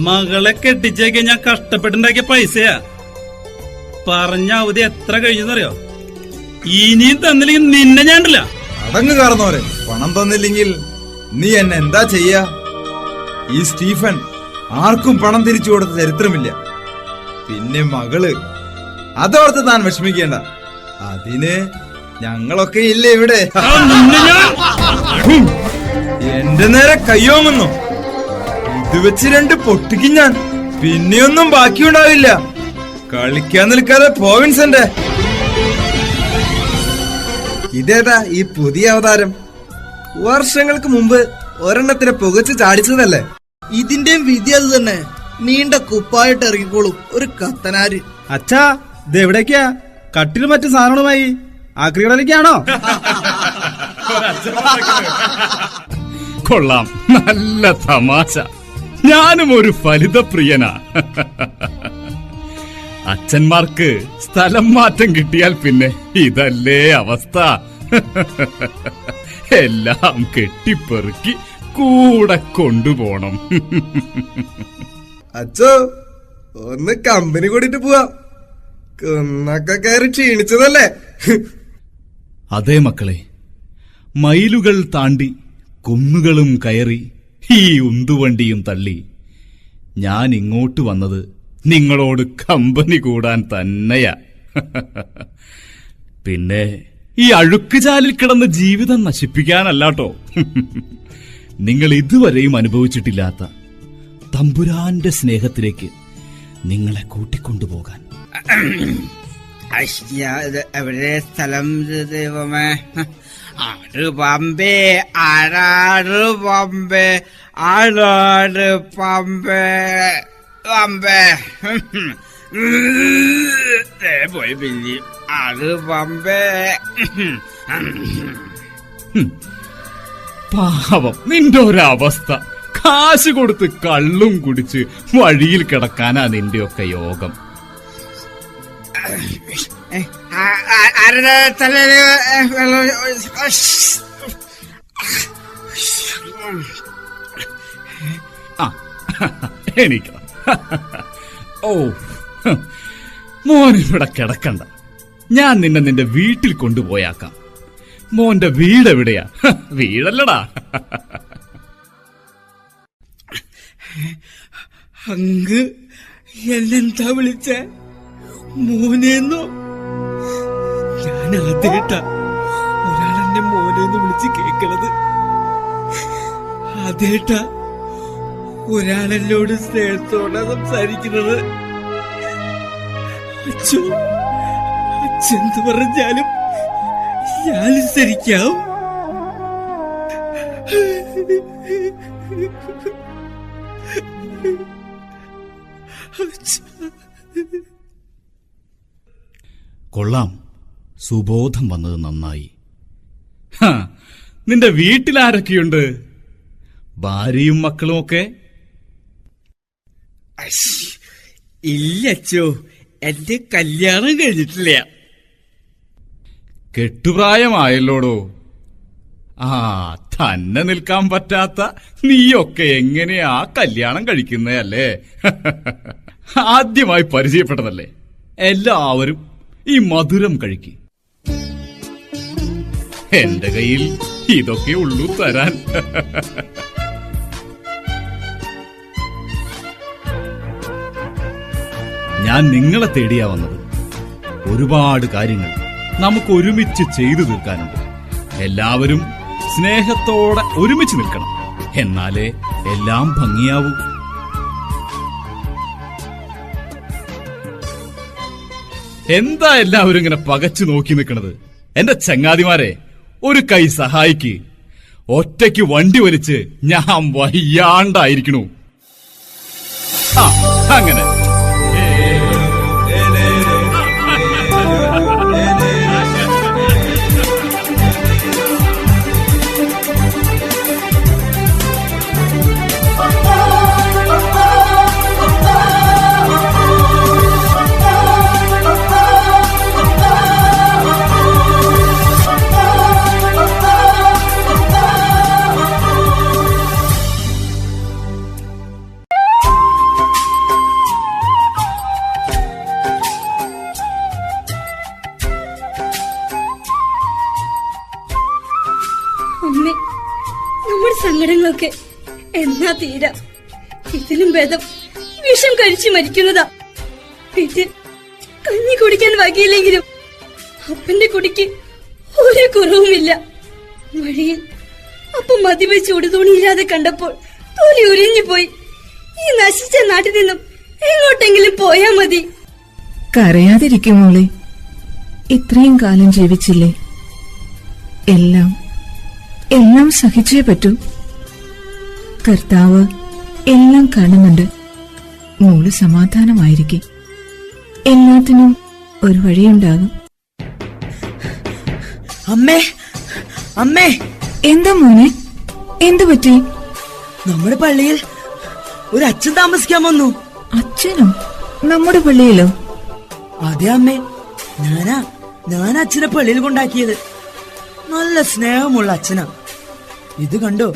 മകളെ കെട്ടിച്ചേക്ക് ഞാൻ കഷ്ടപ്പെട്ടുണ്ടാക്കിയ പൈസയാ. പറഞ്ഞ അവധി എത്ര കഴിഞ്ഞെന്നറിയോ? ഇനിയും തന്നില്ലെങ്കിൽ നിന്നെ ഞാണ്ടില്ല. അടങ്ങ് കാരണവരെ, പണം തന്നില്ലെങ്കിൽ നീ എന്നെ എന്താ ചെയ്യാ? ഈ സ്റ്റീഫൻ ആർക്കും പണം തിരിച്ചു കൊടുത്ത ചരിത്രമില്ല. പിന്നെ മകള്, അതോർത്ത് താൻ വിഷമിക്കേണ്ട. അതിന് ഞങ്ങളൊക്കെ ഇല്ലേ ഇവിടെ. എന്റെ നേരെ കയ്യോങ്ങുന്നു. ഇത് വെച്ച് 2 പൊട്ടിക്കും ഞാൻ. പിന്നെയൊന്നും ബാക്കിയുണ്ടാവില്ല. കളിക്കാൻ നിൽക്കാതെ പോവിൻസന്റെ. ഇതേതാ ഈ പുതിയ അവതാരം? വർഷങ്ങൾക്ക് മുമ്പ് ഒരെണ്ണത്തിനെ പുകച്ച് ചാടിച്ചതല്ലേ? ഇതിന്റെയും വിധി അത് തന്നെ. നീണ്ട കുപ്പായിട്ട് ഇറങ്ങിക്കോളും ഒരു കത്തനാര്. അച്ഛാ, ഇത് എവിടേക്കാ? കട്ടിലും മറ്റു സാധനങ്ങളുമായി ആക്രികളിലേക്കാണോ? കൊള്ളാം, നല്ല തമാശ. ഞാനും ഒരു ഫലിതപ്രിയനാ. അച്ഛന്മാർക്ക് സ്ഥലം മാറ്റം കിട്ടിയാൽ പിന്നെ ഇതല്ലേ അവസ്ഥ. എല്ലാം കെട്ടിപ്പെറുക്കി കൂടെ കൊണ്ടുപോണം. അച്ഛോ, ഒന്ന് കമ്പനി കൂടിട്ട് പോവാം. കുന്നൊക്കെ കയറി ക്ഷീണിച്ചതല്ലേ? അതേ മക്കളെ, മയിലുകൾ താണ്ടി കുന്നുകളും കയറി ഈ ഉന്തുവണ്ടിയും തള്ളി ഞാൻ ഇങ്ങോട്ട് വന്നത് നിങ്ങളോട് കമ്പനി കൂടാൻ തന്നെയാ. പിന്നെ ഈ അഴുക്കുചാലിൽ കിടന്ന് ജീവിതം നശിപ്പിക്കാനല്ലാട്ടോ. നിങ്ങൾ ഇതുവരെയും അനുഭവിച്ചിട്ടില്ലാത്ത തമ്പുരാന്റെ സ്നേഹത്തിലേക്ക് നിങ്ങളെ കൂട്ടിക്കൊണ്ടുപോകാൻ. എവിടെ സ്ഥലം ദൈവമേ? ആട് പമ്പേ, ആടാട് പമ്പേ, ആടാട് പമ്പേ, പമ്പേ. പോയി പിന്നി ആട് പമ്പേ. പാവം നിന്റെ ഒരവസ്ഥ. കാശ് കൊടുത്ത് കള്ളും കുടിച്ച് വഴിയിൽ കിടക്കാനാ നിന്റെയൊക്കെ യോഗം. ആരുടെ തലയില് വെള്ളം? എനിക്ക് ഓ, മോനിവിടെ കിടക്കണ്ട. ഞാൻ നിന്റെ വീട്ടിൽ കൊണ്ടുപോയാക്കാം. മോന്റെ വീടെവിടെയാ? വീടല്ലടാ. അങ്ങ് എന്നെന്താ വിളിച്ച? മോനെന്നോ? ഞാൻ ആദ്യമായിട്ടാ ഒരാളെന്നെ മോനെന്ന് വിളിച്ച് കേൾക്കണത്. ആദ്യമായിട്ടാ ഒരാളെന്നോട് സ്നേഹത്തോടെ സംസാരിക്കുന്നത്. അച്ഛോ, അച്ഛന്ത് പറഞ്ഞാലും ഞാൻ അനുസരിക്കാം. കൊള്ളാം, സുബോധം വന്നത് നന്നായി. നിന്റെ വീട്ടിലാരൊക്കെയുണ്ട്? ഭാര്യയും മക്കളും ഒക്കെ? ഇല്ലച്ചോ, എന്റെ കല്യാണം കഴിഞ്ഞിട്ടില്ല. കെട്ടുപ്രായമായല്ലോടോ. തന്നെ നിൽക്കാൻ പറ്റാത്ത നീയൊക്കെ എങ്ങനെയാ കല്യാണം കഴിക്കുന്നതല്ലേ? ആദ്യമായി പരിചയപ്പെട്ടതല്ലേ? എല്ലാവരും ഈ മധുരം കഴിക്കും. എന്റെ കയ്യിൽ ഇതൊക്കെ ഉള്ളൂ തരാൻ. ഞാൻ നിങ്ങളെ തേടിയാ വന്നത്. ഒരുപാട് കാര്യങ്ങൾ നമുക്ക് ഒരുമിച്ച് ചെയ്തു തീർക്കാനുണ്ട്. എല്ലാവരും സ്നേഹത്തോടെ ഒരുമിച്ച് നിൽക്കണം, എന്നാലേ എല്ലാം ഭംഗിയാവൂ. എന്താ എല്ലാവരും ഇങ്ങനെ പകച്ചു നോക്കി നിൽക്കണത്? എന്റെ ചങ്ങാതിമാരെ, ഒരു കൈ സഹായിക്ക്. ഒറ്റയ്ക്ക് വണ്ടി വലിച്ച് ഞാൻ വയ്യാണ്ടായിരിക്കണു. അങ്ങനെ അമ്മേ, നമ്മുടെ സങ്കടങ്ങളൊക്കെ എന്നാ തീരാ? ഇതിലും ഭേദം വിഷം കഴിച്ചു മരിക്കുന്നതാ. വീട്ടിൽ കഞ്ഞി കുടിക്കാൻ വകയില്ലെങ്കിലും അപ്പന്റെ കുടിക്ക് ഒരു കുറവുമില്ല. വഴിയിൽ അപ്പം മതിവെച്ച് ഉടുതുണിയില്ലാതെ കണ്ടപ്പോൾ തോലി ഉരിഞ്ഞു പോയി. ഈ നശിച്ച നാട്ടിൽ നിന്നും എങ്ങോട്ടെങ്കിലും പോയാ മതി. കരയാതിരിക്കും മോളെ, ഇത്രയും കാലം ജീവിച്ചില്ലേ. എല്ലാം സഹിച്ചേ പറ്റൂ. കർത്താവ് എല്ലാം കാണുന്നുണ്ട്. മോള് സമാധാനമായിരിക്കും. എല്ലാത്തിനും ഒരു വഴിയുണ്ടാകും. അമ്മേ, അമ്മേ! എന്താ മോനെ, എന്തു പറ്റി? നമ്മുടെ പള്ളിയിൽ ഒരു അച്ഛൻ താമസിക്കാൻ വന്നു. അച്ഛനോ? നമ്മുടെ പള്ളിയിലോ? അതെ അമ്മേ, ഞാൻ അച്ഛനെ പള്ളിയിൽ കൊണ്ടാക്കിയത്. നല്ല സ്നേഹമുള്ള അച്ഛനാ. ഇത് കണ്ടോ,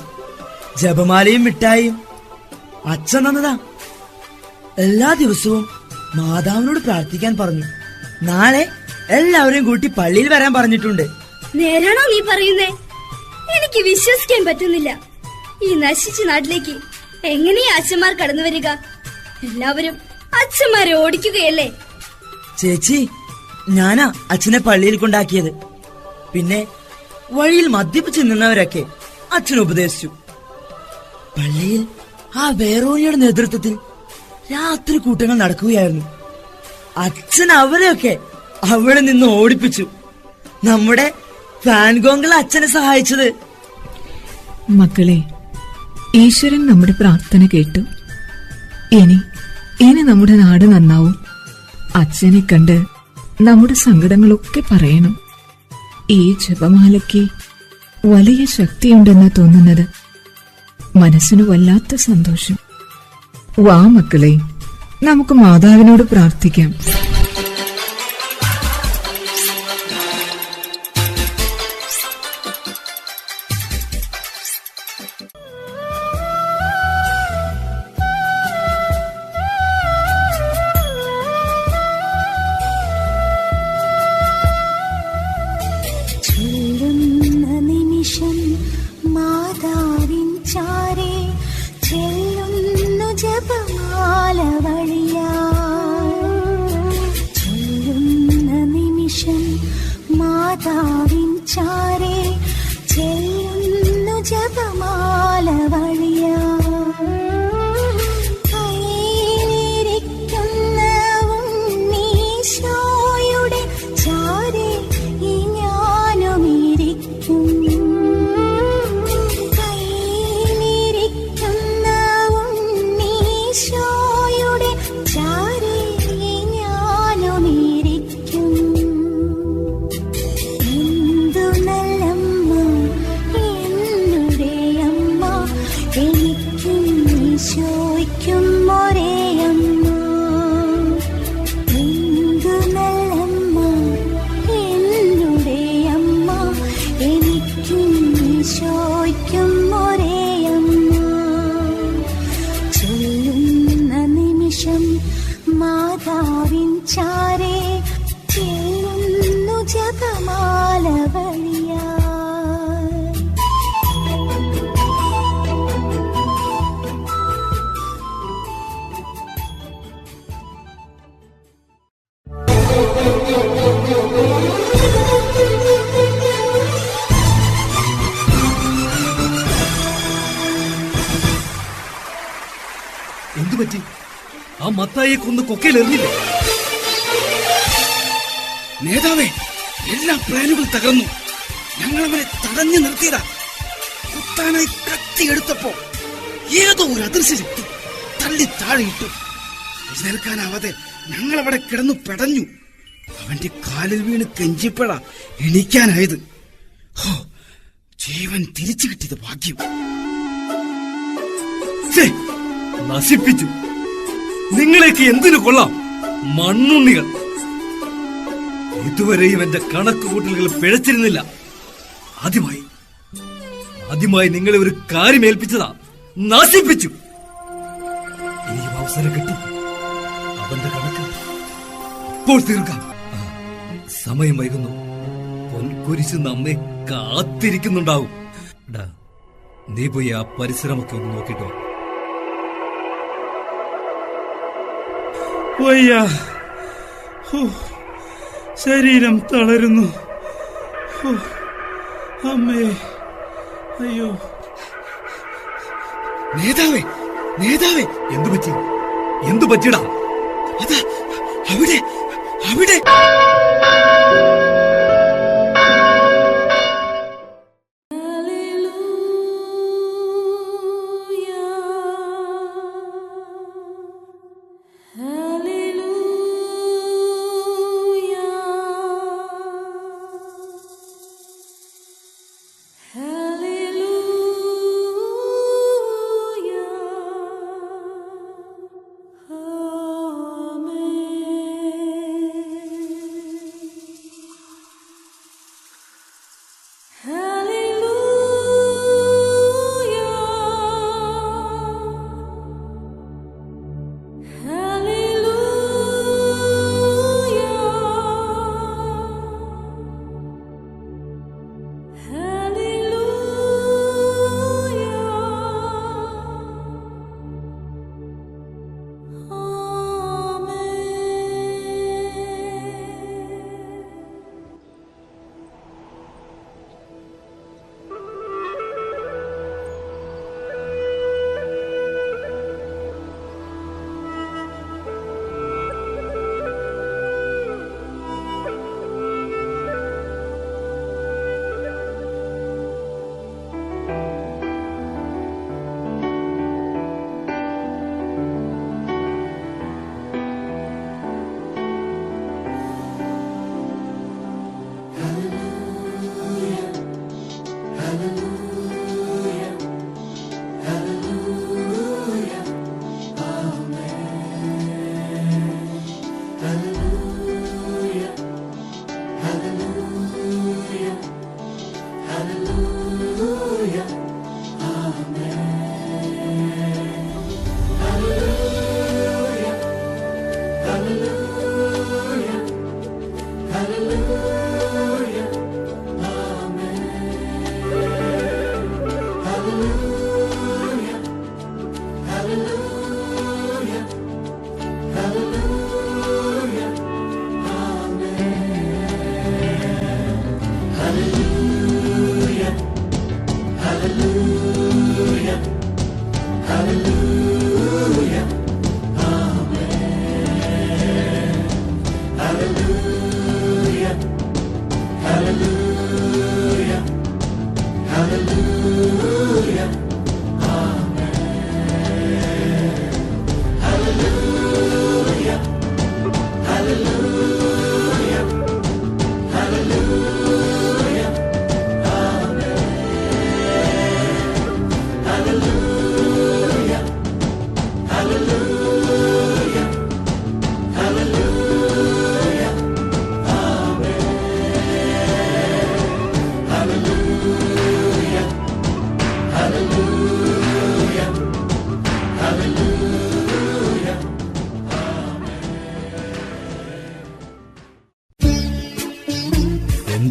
ജപമാലയും മിഠായിയും അച്ഛൻ തന്നതാ. എല്ലാ ദിവസവും മാതാവിനോട് പ്രാർത്ഥിക്കാൻ പറഞ്ഞു. നാളെ എല്ലാവരെയും കൂട്ടി പള്ളിയിൽ വരാൻ പറഞ്ഞിട്ടുണ്ട്. നേരാണോ നീ പറയുന്നേ? എനിക്ക് വിശ്വസിക്കാൻ പറ്റുന്നില്ല. ഈ നശിച്ച നാട്ടിലേക്ക് എങ്ങനെയാ അച്ഛന്മാർ കടന്നു വരിക? എല്ലാവരും അച്ഛന്മാരെ ഓടിക്കുകയല്ലേ? ചേച്ചി, ഞാനാ അച്ഛനെ പള്ളിയിൽ കൊണ്ടാക്കിയത്. പിന്നെ വഴിയിൽ മദ്യപിച്ച് നിന്നവരൊക്കെ അച്ഛൻ ഉപദേശിച്ചു. പള്ളിയിൽ ആ വേറോനിയുടെ നേതൃത്വത്തിൽ രാത്രി കൂട്ടങ്ങൾ നടക്കുകയായിരുന്നു. അച്ഛൻ അവരെയൊക്കെ അവിടെ നിന്ന് ഓടിപ്പിച്ചു. നമ്മുടെ ഫാൻഗോങ്കൾ അച്ഛനെ സഹായിച്ചത്. മക്കളെ, ഈശ്വരൻ നമ്മുടെ പ്രാർത്ഥന കേട്ടു. ഇനി നമ്മുടെ നാട് നന്നാവും. അച്ഛനെ കണ്ട് നമ്മുടെ സങ്കടങ്ങളൊക്കെ പറയണം. ഈ ജപമാലയ്ക്ക് വലിയ ശക്തിയുണ്ടെന്നാ തോന്നുന്നത്. മനസ്സിന് വല്ലാത്ത സന്തോഷം. വാ മക്കളെ, നമുക്ക് മാതാവിനോട് പ്രാർത്ഥിക്കാം. നിമിഷം മാതാവിൻ ചാരേ ചെല്ലുന്നു ജപമാല വഴിയാ. മാതാവിൻ ചാരേ ചെല്ലുന്നു ജപമാല വഴിയാ കയ്യിലിരിക്കുന്ന ഉണ്ണീശോയുടെ ചാരേ ഈ ഞാനും ഇരിക്കും കയ്യിലിരിക്കുന്ന ഉണ്ണീശോയുടെ ചാരേ ഈ ഞാനും ഇരിക്കും എന്തു നല്ലമ്മ എന്നുടെ അമ്മ എനിക്കും ഈശോയ്ക്കും ഒരേ അമ്മ എന്തു നല്ലമ്മ എന്നുടെ അമ്മ എനിക്കും ഈശോയ്ക്കും ഒരേ അമ്മ ചൊല്ലുന്ന നിമിഷം മാതാവിൻ ചാരേ ചെല്ലുന്നു ജപമാല വഴിയാ എന്തുപറ്റി? ആ മത്തായിയെ കൊന്ന് കൊക്കയിൽ എറിഞ്ഞില്ലേ? നേതാവേ, എല്ലാ പ്ലാനുകൾ തകർന്നു. ഞങ്ങൾ അവരെ തടഞ്ഞു നിർത്തിയതാ. കുത്താനായി കത്തിയെടുത്തപ്പോ ഏതോ ഒരു അദൃശ്യ ശക്തി തള്ളി താഴെയിട്ടു. എഴുന്നേൽക്കാനാവാതെ ഞങ്ങൾ അവിടെ കിടന്നു പെടഞ്ഞു. അവന്റെ കാലിൽ വീണ് കെഞ്ചിപ്പഴ എണീക്കാനായത്. ഹോ, ജീവൻ തിരിച്ചു കിട്ടിയത് ഭാഗ്യം. നശിപ്പിച്ചു. നിങ്ങളേക്ക് എന്തിനു കൊള്ളാം, മണ്ണുണ്ണികൾ. ഇതുവരെയും എന്റെ കണക്കുകൂട്ടലുകൾ പിഴച്ചിരുന്നില്ല. ആദ്യമായി നിങ്ങളെ ഒരു കാര്യം ഏൽപ്പിച്ചതാ, നശിപ്പിച്ചു. ഇനിയും അവസരം കിട്ടും. അവന്റെ കണക്ക് ഇപ്പോൾ തീർക്കാം. സമയം വൈകുന്നു. പൊൻകുരിശ് നമ്മെ കാത്തിരിക്കുന്നുണ്ടാവും. നീ പോയി ആ പരിസരമൊക്കെ ഒന്ന് നോക്കിട്ടോ. വയ്യ, ശരീരം തളരുന്നു. അമ്മേ, അയ്യോ. നേതാവേ, നേതാവേ, എന്തു പറ്റിടാ? അതാ അവിടെ അവിടെ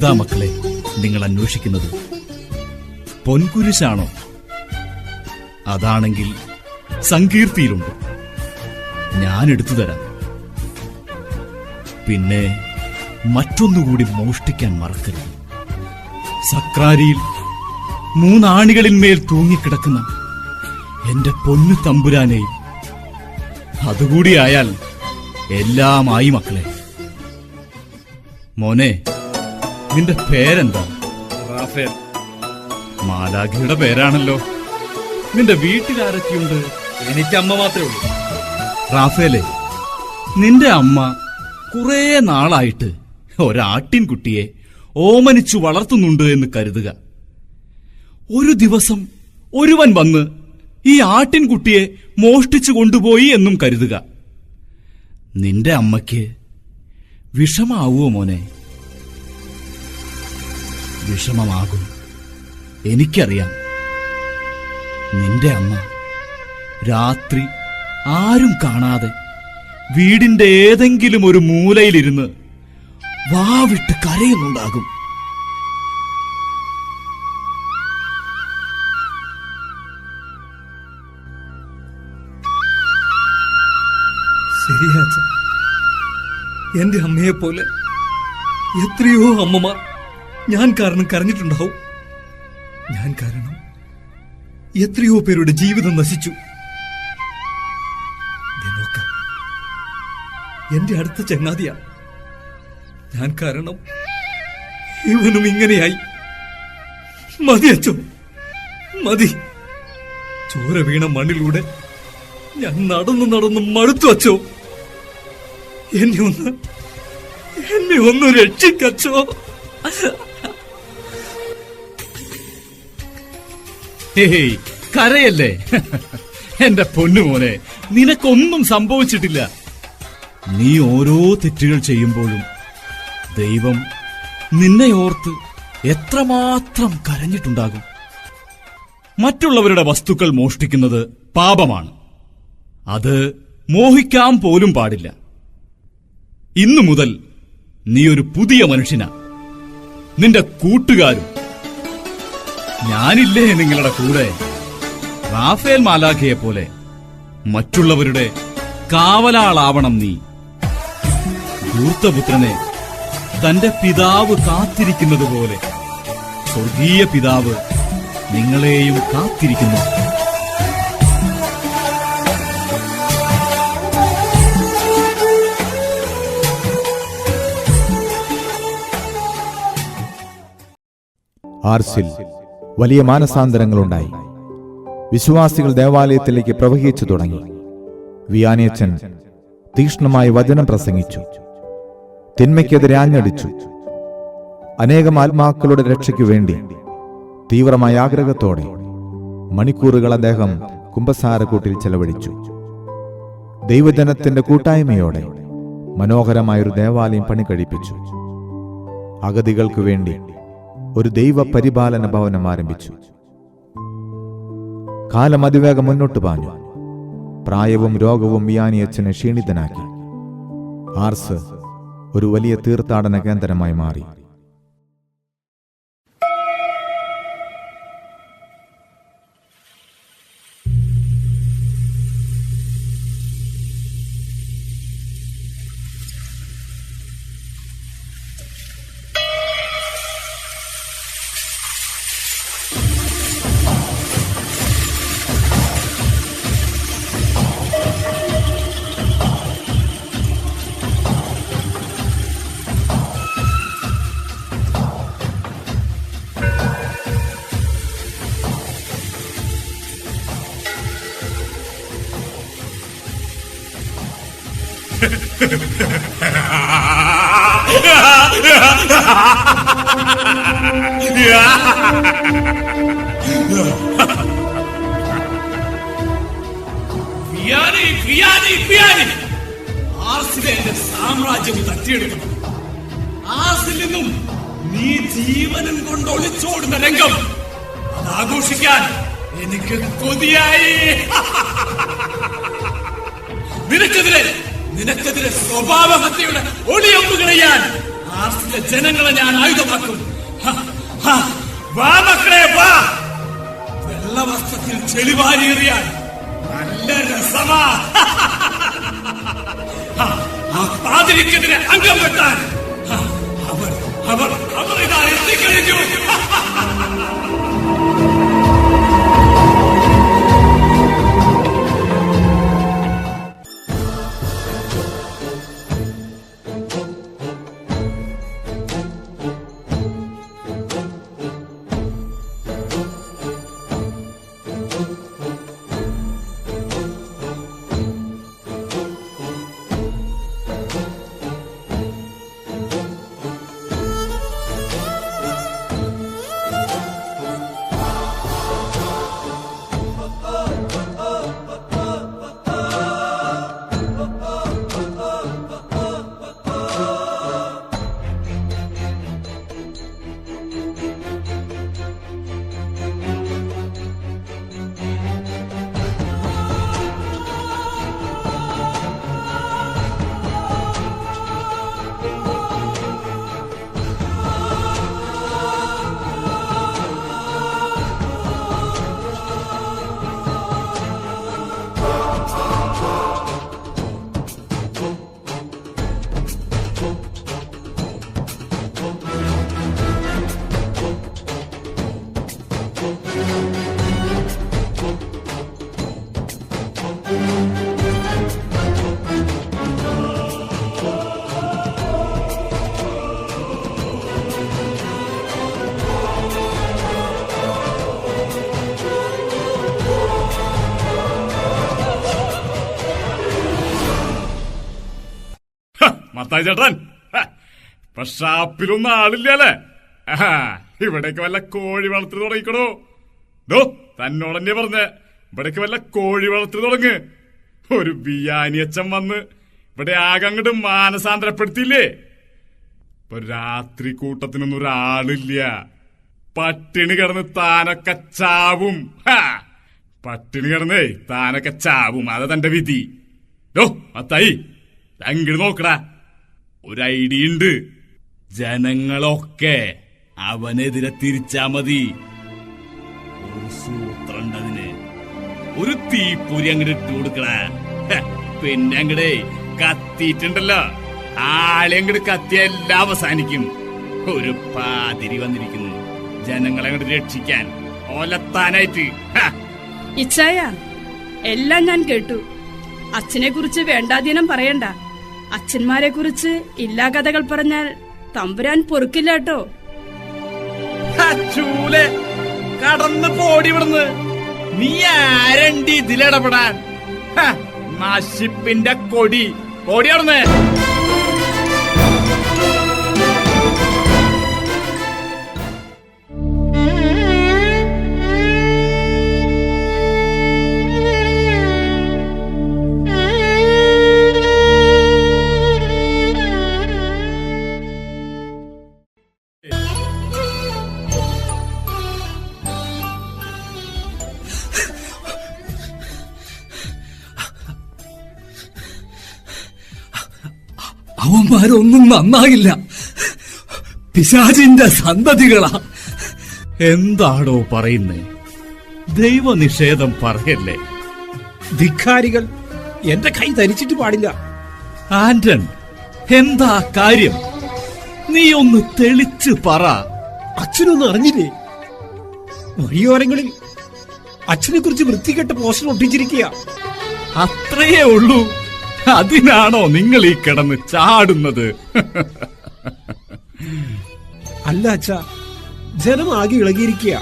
എന്താ മക്കളെ നിങ്ങൾ അന്വേഷിക്കുന്നത്? പൊൻകുരിശാണോ? അതാണെങ്കിൽ സങ്കീർത്തിയിലുണ്ട്, ഞാൻ എടുത്തു തരാം. പിന്നെ മറ്റൊന്നുകൂടി മോഷ്ടിക്കാൻ മറക്കരുത്. സക്രാരിയിൽ 3 ആണികളിന്മേൽ തൂങ്ങിക്കിടക്കുന്ന എന്റെ പൊന്നു തമ്പുരാനെയും. അതുകൂടിയായാൽ എല്ലാമായി മക്കളെ. മോനെ, നിന്റെ പേരെന്താ? റാഫേൽ. മാലാഖയുടെ പേരാണല്ലോ. നിന്റെ വീട്ടിലാരൊക്കെയുണ്ട്? എനിക്ക് അമ്മ മാത്രമേ ഉള്ളൂ. റാഫേലെ, നിന്റെ അമ്മ കുറെ നാളായിട്ട് ഒരാട്ടിൻകുട്ടിയെ ഓമനിച്ചു വളർത്തുന്നുണ്ട് എന്ന് കരുതുക. ഒരു ദിവസം ഒരുവൻ വന്ന് ഈ ആട്ടിൻകുട്ടിയെ മോഷ്ടിച്ചു കൊണ്ടുപോയി എന്നും കരുതുക. നിന്റെ അമ്മയ്ക്ക് വിഷമാവോ മോനെ? വിഷമമാകും, എനിക്കറിയാം. നിന്റെ അമ്മ രാത്രി ആരും കാണാതെ വീടിന്റെ ഏതെങ്കിലും ഒരു മൂലയിലിരുന്ന് വാവിട്ട് കരയുന്നുണ്ടാകും. ശരിയാ അച്ഛാ. എന്റെ അമ്മയെപ്പോലെ എത്രയോ അമ്മമാർ ഞാൻ കാരണം കരഞ്ഞിട്ടുണ്ടാവും. ഞാൻ കാരണം എത്രയോ പേരുടെ ജീവിതം നശിച്ചു. എന്റെ അടുത്ത ചങ്ങാതിയാ. ഞാൻ കാരണം ഇവനും ഇങ്ങനെയായി. മതി അച്ഛോ, മതി. ചോര വീണ മണ്ണിലൂടെ ഞാൻ നടന്നു മടുത്തു അച്ഛോ. എന്നെ ഒന്ന് രക്ഷിക്കച്ചോ. ഹേയ്, കരയല്ലേ എന്റെ പൊന്നുമോനെ, നിനക്കൊന്നും സംഭവിച്ചിട്ടില്ല. നീ ഓരോ തെറ്റുകൾ ചെയ്യുമ്പോഴും ദൈവം നിന്നെ ഓർത്ത് എത്രമാത്രം കരഞ്ഞിട്ടുണ്ടാകും. മറ്റുള്ളവരുടെ വസ്തുക്കൾ മോഷ്ടിക്കുന്നത് പാപമാണ്. അത് മോഹിക്കാൻ പോലും പാടില്ല. ഇന്നു മുതൽ നീ ഒരു പുതിയ മനുഷ്യനാ. നിന്റെ കൂട്ടുകാരും ഞാനില്ലേ നിങ്ങളുടെ കൂടെ? റാഫേൽ മാലാഖയെ പോലെ മറ്റുള്ളവരുടെ കാവലാളാവണം നീ. ധൂർത്തപുത്രനെ തന്റെ പിതാവ് കാത്തിരിക്കുന്നത് പോലെ സ്വർഗീയ പിതാവ് നിങ്ങളെയും കാത്തിരിക്കുന്നു. ആർസിൽ വലിയ മാനസാന്തരങ്ങളുണ്ടായി. വിശ്വാസികൾ ദേവാലയത്തിലേക്ക് പ്രവഹിച്ചു തുടങ്ങി. വിയാനിയച്ചൻ തീക്ഷ്ണമായി വചനം പ്രസംഗിച്ചു. തിന്മയ്ക്കെതിരെ ആഞ്ഞടിച്ചു. അനേകം ആത്മാക്കളുടെ രക്ഷയ്ക്കു വേണ്ടി തീവ്രമായ ആഗ്രഹത്തോടെ മണിക്കൂറുകൾ അദ്ദേഹം കുമ്പസാരക്കൂട്ടിൽ ചെലവഴിച്ചു. ദൈവജനത്തിന്റെ കൂട്ടായ്മയോടെ മനോഹരമായൊരു ദേവാലയം പണി കഴിപ്പിച്ചു. അഗതികൾക്കു വേണ്ടി ഒരു ദൈവ പരിപാലന ഭവനം ആരംഭിച്ചു. കാലം അതിവേഗം മുന്നോട്ട് പാഞ്ഞു. പ്രായവും രോഗവും വിയാനിയച്ചനെ ക്ഷീണിതനാക്കി. ആർസ് ഒരു വലിയ തീർത്ഥാടന കേന്ദ്രമായി മാറി. ആർസിലെ എന്റെ സാമ്രാജ്യം തട്ടിയെടുക്കണം. ആർസിൽ നിന്നും നീ ജീവനും കൊണ്ട് ഒളിച്ചോടുന്ന രംഗം അത് ആഘോഷിക്കാൻ എനിക്ക് കൊതിയായി. നിനക്കെതിരെ സ്വഭാവഹത്യയുടെ ഒളിയമ്പുകളെയാൻ ആർസിലെ ജനങ്ങളെ ഞാൻ ആയുധമാക്കും. വാ മക്കളെ വാ. വെള്ളവസ്ത്രത്തിൽ ചെളിവാരിയെറിയാൻ നല്ല രസമാ. ആ പാതിരിക്കെതിരെ അംഗം വെട്ടാൻ അവർ ഇതാ എത്തിക്കഴിഞ്ഞു. മത്തായി ചേട്ടൻ, ഇപ്പൊ ഷാപ്പിലൊന്നും ആളില്ലല്ലേ? ഇവിടേക്ക് വല്ല കോഴി വളർത്തി തുടങ്ങിക്കണോ? തന്നോടന്നെ പറഞ്ഞ ഇവിടേക്ക് വല്ല കോഴി വളർത്തി തുടങ്ങ്. ഒരു ബിയാനിയച്ചൻ വന്ന് ഇവിടെ ആകെ അങ്ങോട്ട് മാനസാന്തരപ്പെടുത്തിയില്ലേ? ഇപ്പൊ രാത്രി കൂട്ടത്തിനൊന്നും ഒരാളില്ല. പട്ടിണി കിടന്ന് താനൊക്കെ ചാവും. പട്ടിണി കിടന്നേ താനൊക്കെ ചാവും. അതാ തന്റെ വിധി. മത്തായി, അങ്ങോട്ട് നോക്കടാ. ഒരു ഐഡിയ ഉണ്ട്. ജനങ്ങളൊക്കെ അവനെതിരെ തിരിച്ചാ മതി. ഒരു സൂത്രണ്ടതിന്. ഒരു തീപ്പൊരി അങ്ങോട്ട് ഇട്ട് കൊടുക്കണ. പിന്നെ അങ്ങടെ കത്തിയിട്ടുണ്ടല്ലോ, ആളെ അങ്ങോട്ട് കത്തിയ എല്ലാം അവസാനിക്കും. ഒരു പാതിരി വന്നിരിക്കുന്നു ജനങ്ങളെ അങ്ങോട്ട് രക്ഷിക്കാൻ, ഒലത്താനായിട്ട്. ഇച്ചായ, എല്ലാം ഞാൻ കേട്ടു. അച്ഛനെ കുറിച്ച് വേണ്ടാധീനം പറയണ്ട. അച്ഛന്മാരെ കുറിച്ച് ഇല്ലാ കഥകൾ പറഞ്ഞാൽ തമ്പുരാൻ പൊറുക്കില്ല കേട്ടോ. ചൂലെ കടന്ന് പോടി ഇവിടുന്ന്. നീ ആരണ്ടി ഇതിലിടപെടാൻ? നശിപ്പിന്റെ കൊടി പോടി അവിടുന്ന്. അവന്മാരൊന്നും നന്നാകില്ല. പിശാചിന്റെ സന്തതികളാ. എന്താണോ പറയുന്നേ? ദൈവനിഷേധം പറയല്ലേ. ധിക്കാരികൾ എന്റെ കൈ ധരിച്ചിട്ട് പാടില്ല. ആന്റൺ, എന്താ കാര്യം? നീ ഒന്ന് തെളിച്ച് പറ. അച്ഛനൊന്നും അറിഞ്ഞില്ലേ? വഴിയോരങ്ങളിൽ അച്ഛനെ കുറിച്ച് വൃത്തികെട്ട പോസ്റ്റർ ഒട്ടിച്ചിരിക്കുക. അത്രയേ ഉള്ളൂ? അതിനാണോ നിങ്ങൾ ഈ കിടന്ന് ചാടുന്നത്? അല്ല അച്ഛാ, ജനം ആകെ ഇളകിയിരിക്കുക.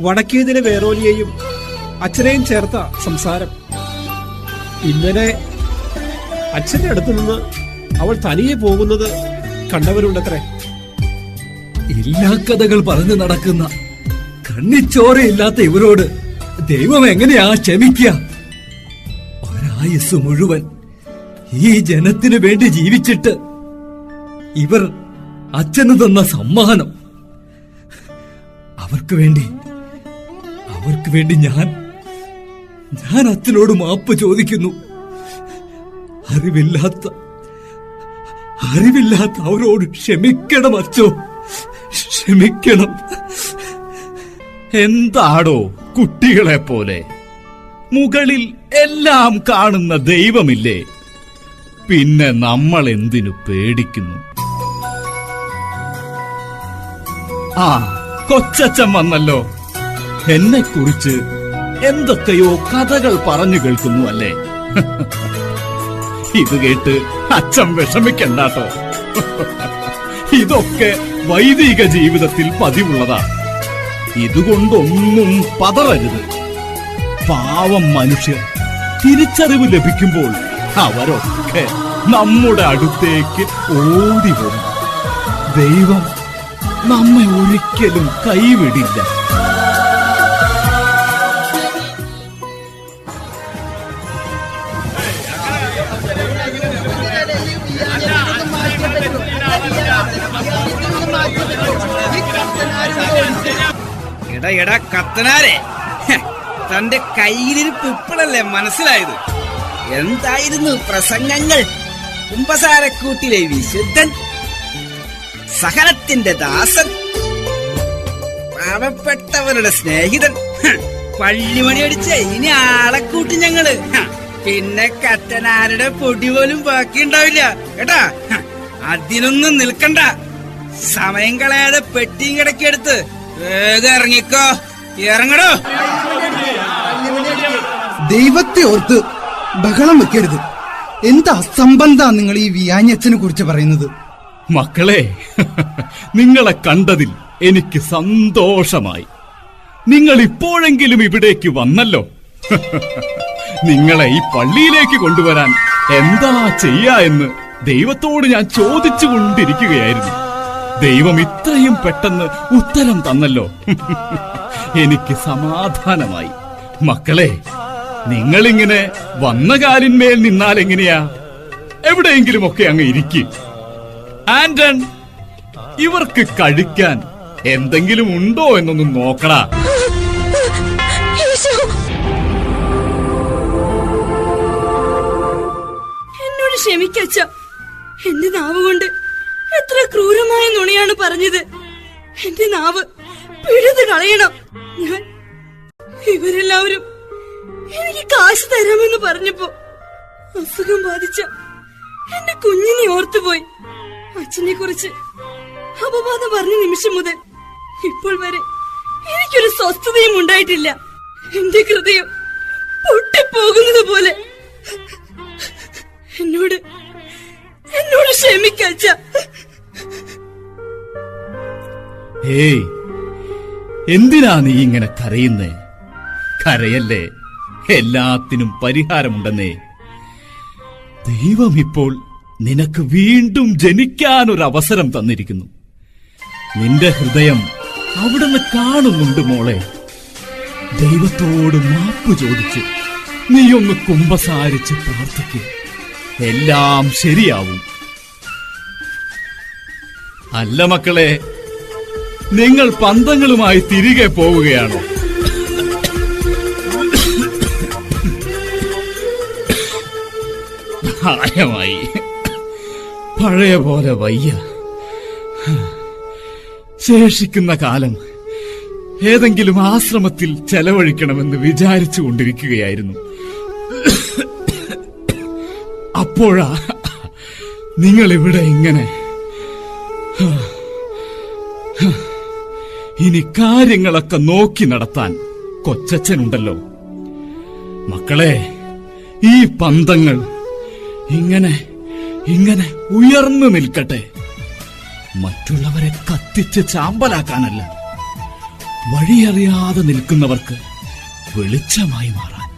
വടക്കേതിലെ വേറോലിയെയും അച്ഛനെയും ചേർത്ത സംസാരം. ഇന്നലെ അച്ഛന്റെ അടുത്ത് നിന്ന് അവൾ തനിയെ പോകുന്നത് കണ്ടവരുണ്ടത്രേ. എല്ലാ കഥകൾ പറഞ്ഞു നടക്കുന്ന കണ്ണിച്ചോരയില്ലാത്ത ഇവരോട് ദൈവം എങ്ങനെയാ ക്ഷമിക്കുക? ഒരായുസ് മുഴുവൻ ഈ ജനത്തിനു വേണ്ടി ജീവിച്ചിട്ട് ഇവർ അച്ഛന് തന്ന സമ്മാനം. അവർക്ക് വേണ്ടി ഞാൻ അച്ഛനോട് മാപ്പ് ചോദിക്കുന്നു. അറിവില്ലാത്ത അവരോട് ക്ഷമിക്കണം അച്ചോ, ക്ഷമിക്കണം. എന്താടോ കുട്ടികളെ പോലെ മുകളിൽ എല്ലാം കാണുന്ന ദൈവമില്ലേ? പിന്നെ നമ്മൾ എന്തിനു പേടിക്കുന്നു? ആ, കൊച്ചച്ഛൻ വന്നല്ലോ. എന്നെ കുറിച്ച് എന്തൊക്കെയോ കഥകൾ പറഞ്ഞു കേൾക്കുന്നു അല്ലേ? ഇത് കേട്ട് അച്ഛൻ വിഷമിക്കണ്ടാട്ടോ. ഇതൊക്കെ വൈദിക ജീവിതത്തിൽ പതിവുള്ളതാ. ഇതുകൊണ്ടൊന്നും പതറരുത്. പാവം മനുഷ്യർ തിരിച്ചറിവ് ലഭിക്കുമ്പോൾ അവരൊക്കെ നമ്മുടെ അടുത്തേക്ക് ഓടി വരും. ദൈവം നമ്മെ ഒരിക്കലും കൈവിടില്ല. എടാ കത്തനാരെ, തന്റെ കയ്യിലിരിപ്പ് ഇപ്പോഴല്ലേ മനസ്സിലായത്? എന്തായിരുന്നു പ്രസംഗങ്ങൾ? കുമ്പസാരക്കൂട്ടിലെ വിശുദ്ധൻ, സഹനത്തിന്റെ ദാസൻ, പാവപ്പെട്ടവരുടെ സ്നേഹിതൻ, പള്ളിമണി അടിച്ച ഇനി ആളെ കൂട്ടി ഞങ്ങള്. പിന്നെ കത്തനാരുടെ പൊടി പോലും ബാക്കിയുണ്ടാവില്ല കേട്ടാ. അതിനൊന്നും നിൽക്കണ്ട. സമയം കളയാതെ പെട്ടിയും കിടക്കെടുത്ത് വേഗം ഇറങ്ങിക്കോ. ഇറങ്ങടോ. ദൈവത്തെ ഓർത്ത് ബഹളം വെക്കരുത്. എന്താ അസംബന്ധ നിങ്ങൾ ഈ വിയാഞ്ഞച്ചനെ കുറിച്ച് പറയുന്നത്? മക്കളെ, നിങ്ങളെ കണ്ടതിൽ എനിക്ക് സന്തോഷമായി. നിങ്ങൾ ഇപ്പോഴെങ്കിലും ഇവിടേക്ക് വന്നല്ലോ. നിങ്ങളെ ഈ പള്ളിയിലേക്ക് കൊണ്ടുവരാൻ എന്താ ചെയ്യാ എന്ന് ദൈവത്തോട് ഞാൻ ചോദിച്ചുകൊണ്ടിരിക്കുകയായിരുന്നു. ദൈവം ഇത്രയും പെട്ടെന്ന് ഉത്തരം തന്നല്ലോ. എനിക്ക് സമാധാനമായി. മക്കളെ, നിങ്ങളിങ്ങനെ വന്ന കാലിന്മേൽ നിന്നാൽ എങ്ങനെയാ? എവിടെയെങ്കിലുമൊക്കെ അങ്ങ് ഇരിക്കും. ആന്റൺ, ഇവർക്ക് കഴിക്കാൻ എന്തെങ്കിലും ഉണ്ടോ എന്നൊന്നും നോക്കടാ. എന്നോട് ക്ഷമിക്കച്ച. എന്റെ നാവ് കൊണ്ട് എത്ര ക്രൂരമായ നുണയാണ് പറഞ്ഞത്. എന്റെ നാവ് പിഴുത് കളയണം. ഞാൻ ഇവരെല്ലാവരും എനിക്ക് കാശ് തരാമെന്ന് പറഞ്ഞപ്പോ അസുഖം ബാധിച്ച എന്റെ കുഞ്ഞിനെ ഓർത്തുപോയി. അച്ഛനെ കുറിച്ച് അപവാദം പറഞ്ഞ നിമിഷം മുതൽ ഇപ്പോൾ വരെ എനിക്കൊരു സ്വസ്ഥതയും ഉണ്ടായിട്ടില്ല. എന്റെ ഹൃദയം പൊട്ടിപ്പോകുന്നത് പോലെ. എന്നോട് ക്ഷമിക്കച്ച. ഏയ്, എന്തിനാ നീ ഇങ്ങനെ കരയുന്നേ? കരയല്ലേ, എല്ലാത്തിനും പരിഹാരമുണ്ടെന്നേ. ദൈവം ഇപ്പോൾ നിനക്ക് വീണ്ടും ജനിക്കാനൊരവസരം തന്നിരിക്കുന്നു. നിന്റെ ഹൃദയം അവിടുന്ന് കാണുന്നുണ്ട് മോളെ. ദൈവത്തോട് മാപ്പ് ചോദിച്ച് നീയൊന്ന് കുമ്പസാരിച്ച് പ്രാർത്ഥിക്കുക. എല്ലാം ശരിയാവും. അല്ല മക്കളെ, നിങ്ങൾ പന്തങ്ങളുമായി തിരികെ പോവുകയാണോ? പ്രായമായി, പഴയ പോലെ വയ്യ. ശേഷിക്കുന്ന കാലം ഏതെങ്കിലും ആശ്രമത്തിൽ ചെലവഴിക്കണമെന്ന് വിചാരിച്ചു കൊണ്ടിരിക്കുകയായിരുന്നു. അപ്പോഴാ നിങ്ങളിവിടെ ഇങ്ങനെ. ഇനി കാര്യങ്ങളൊക്കെ നോക്കി നടത്താൻ കൊച്ചച്ഛനുണ്ടല്ലോ. മക്കളെ, ഈ പന്തങ്ങൾ ഇങ്ങനെ ഉയർന്നു നിൽക്കട്ടെ. മറ്റുള്ളവരെ കത്തിച്ച് ചാമ്പലാക്കാനല്ല, വഴിയറിയാതെ നിൽക്കുന്നവർക്ക് വെളിച്ചമായി മാറാൻ.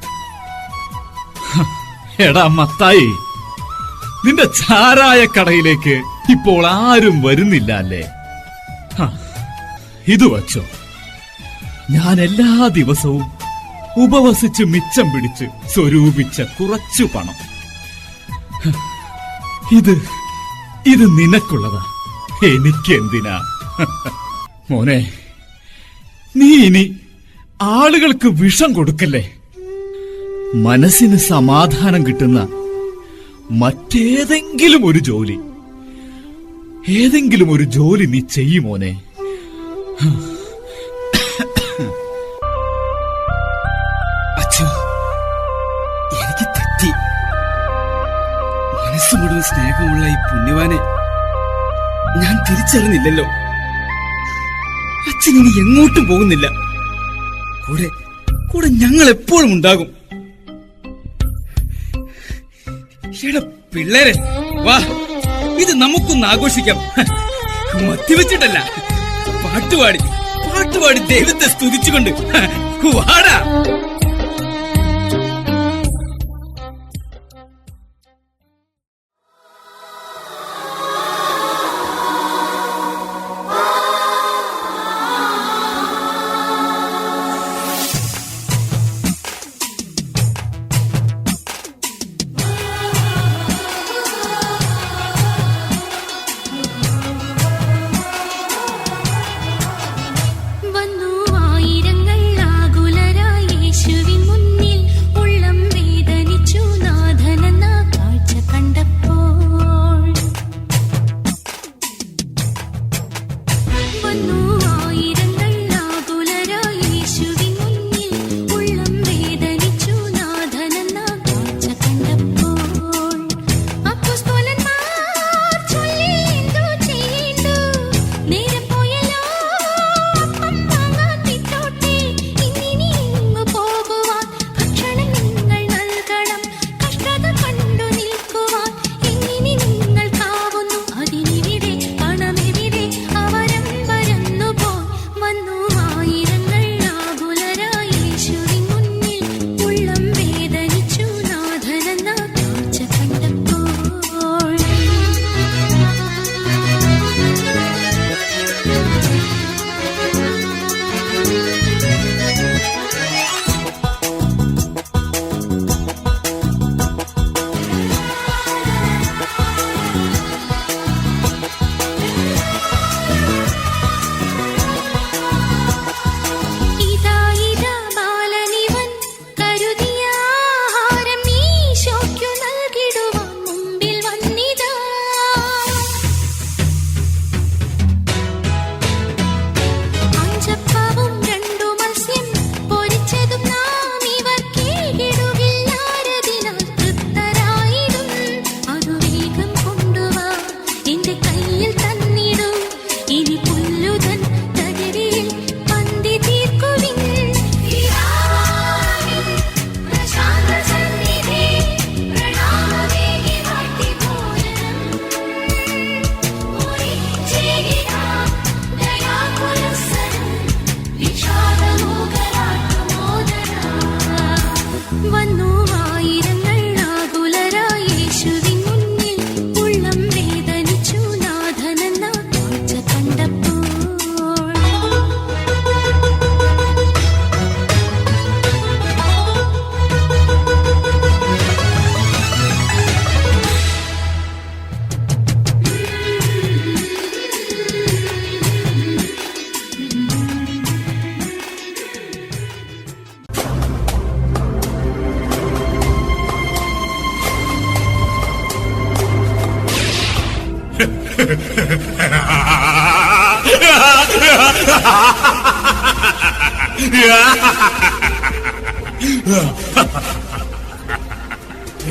എടാ മത്തായി, നിന്റെ ചാരായ കടയിലേക്ക് ഇപ്പോൾ ആരും വരുന്നില്ല അല്ലേ? ഇത് വച്ചോ. ഞാൻ എല്ലാ ദിവസവും ഉപവസിച്ച് മിച്ചം പിടിച്ച് സ്വരൂപിച്ച കുറച്ചു പണം. ഇത് നിനക്കുള്ളതാ, എനിക്കെന്തിനാ? മോനെ, നീ ഇനി ആളുകൾക്ക് വിഷം കൊടുക്കല്ലേ. മനസ്സിന് സമാധാനം കിട്ടുന്ന മറ്റേതെങ്കിലും ഒരു ജോലി ഏതെങ്കിലും ഒരു ജോലി നീ ചെയ്യുമോനെ. അച്ഛോ, എനിക്ക് തെറ്റി. മനസ്സ് മുഴുവൻ സ്നേഹമുള്ള ഈ പുണ്യവാനെ ഞാൻ തിരിച്ചറിഞ്ഞില്ലല്ലോ. അച്ഛൻ ഇനി എങ്ങോട്ടും പോകുന്നില്ല. കൂടെ ഞങ്ങൾ എപ്പോഴും ഉണ്ടാകും. എടാ പിള്ളേരെ, വാ, ഇത് നമുക്കൊന്ന് ആഘോഷിക്കാം. മദ്യവെച്ചിട്ടല്ല, പാട്ടുപാടി ദൈവത്തെ സ്തുതിച്ചുകൊണ്ട്. വാടാ. വന്നു ആയിരങ്ങൾ ആകുലരായി യേശുവിൻ മുന്നിൽ ഉള്ളം വേദനിച്ചു നാഥനെന്ന കാഴ്ച കണ്ടപ്പോൾ. വന്നു ആയിരങ്ങൾ ആകുലരായി യേശുവിൻ മുന്നിൽ ഉള്ളം വേദനിച്ചു നാഥനെന്ന കാഴ്ച കണ്ടപ്പോൾ. അപ്പോസ്തലന്മാർ ചൊല്ലി എന്തു ചെയ്യേണ്ടു, നേരം പോയല്ലോ അപ്പം വാങ്ങാത്തിട്ടോട്ടെ, ഇന്നിനി ഇങ്ങു പോകുവാൻ ഭക്ഷണം നിങ്ങൾ നൽകണം, കഷ്ടത കണ്ടു നിൽക്കുവാൻ എങ്ങിനി നിങ്ങൾക്കാവുന്നു, അതിനിവിടെ പണമെവിടെ അവരം പരന്നു പോയി. വന്നു ആയിരങ്ങൾ ആകുലരായി യേശുവിൻ മുന്നിൽ ഉള്ളം വേദനിച്ചു നാഥനെന്ന കാഴ്ച കണ്ടപ്പോൾ. ഇതാ ബാലനിവൻ കരുതിയ ആഹാരം ഈശോയ്ക്കു നൽകിടുവാൻ മുമ്പിൽ വന്നിതാ. അഞ്ചപ്പവും രണ്ടു മത്സ്യം പൊരിച്ചതും നാം ഇവർക്കേകിടുകില്ലാരതിനാൽ തൃപ്തരായിടും. അതു വേഗം കൊണ്ടുവാ, എന്റെ കയ്യിൽ തന്നിടും. ഇനി പുല്ലുതൻ തകരയിൽ പന്തി തീർക്കുവിൻ. പിതാവിൻ പ്രശാന്ത സന്നിധി പ്രണാമമേകി വാഴ്ത്തി ഭോജനം ഒരിച്ചിരിക്കാം ദയാകുലസരം വിഷാദമോകരാട്ടുമോദന. വന്നു ആയിരങ്ങൾ ആകുലരായി യേശുവിൻ മുന്നിൽ ഉള്ളം വേദനിച്ചു നാഥനെന്ന കാഴ്ച കണ്ടപ്പോൾ.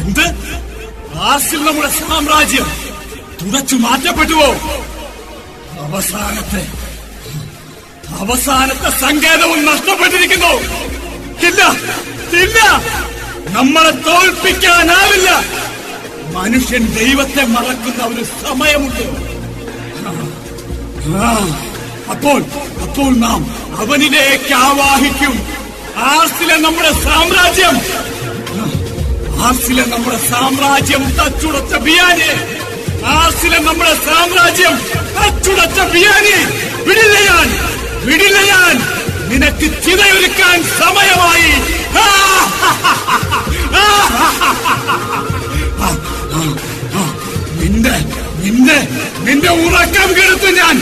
എന്ത്? ആർസിൽ നമ്മുടെ സാമ്രാജ്യം തുടച്ചു മാറ്റപ്പെട്ടുവോ? അവസാനത്തെ സങ്കേതവും നഷ്ടപ്പെട്ടിരിക്കുന്നു. ഇല്ല, നമ്മളെ തോൽപ്പിക്കാനാവില്ല. മനുഷ്യൻ ദൈവത്തെ മറക്കുന്ന ഒരു സമയമുണ്ട്. അപ്പോൾ നാം അവനിലേക്ക് ആവാഹിക്കും. ആർസിലെ നമ്മുടെ സാമ്രാജ്യം തച്ചുടച്ച ബിയാനെ, വിടില്ല ഞാൻ. നിനക്ക് ചിതയൊരുക്കാൻ സമയമായി. നിന്റെ ഉറക്കം കെടുത്തു ഞാൻ.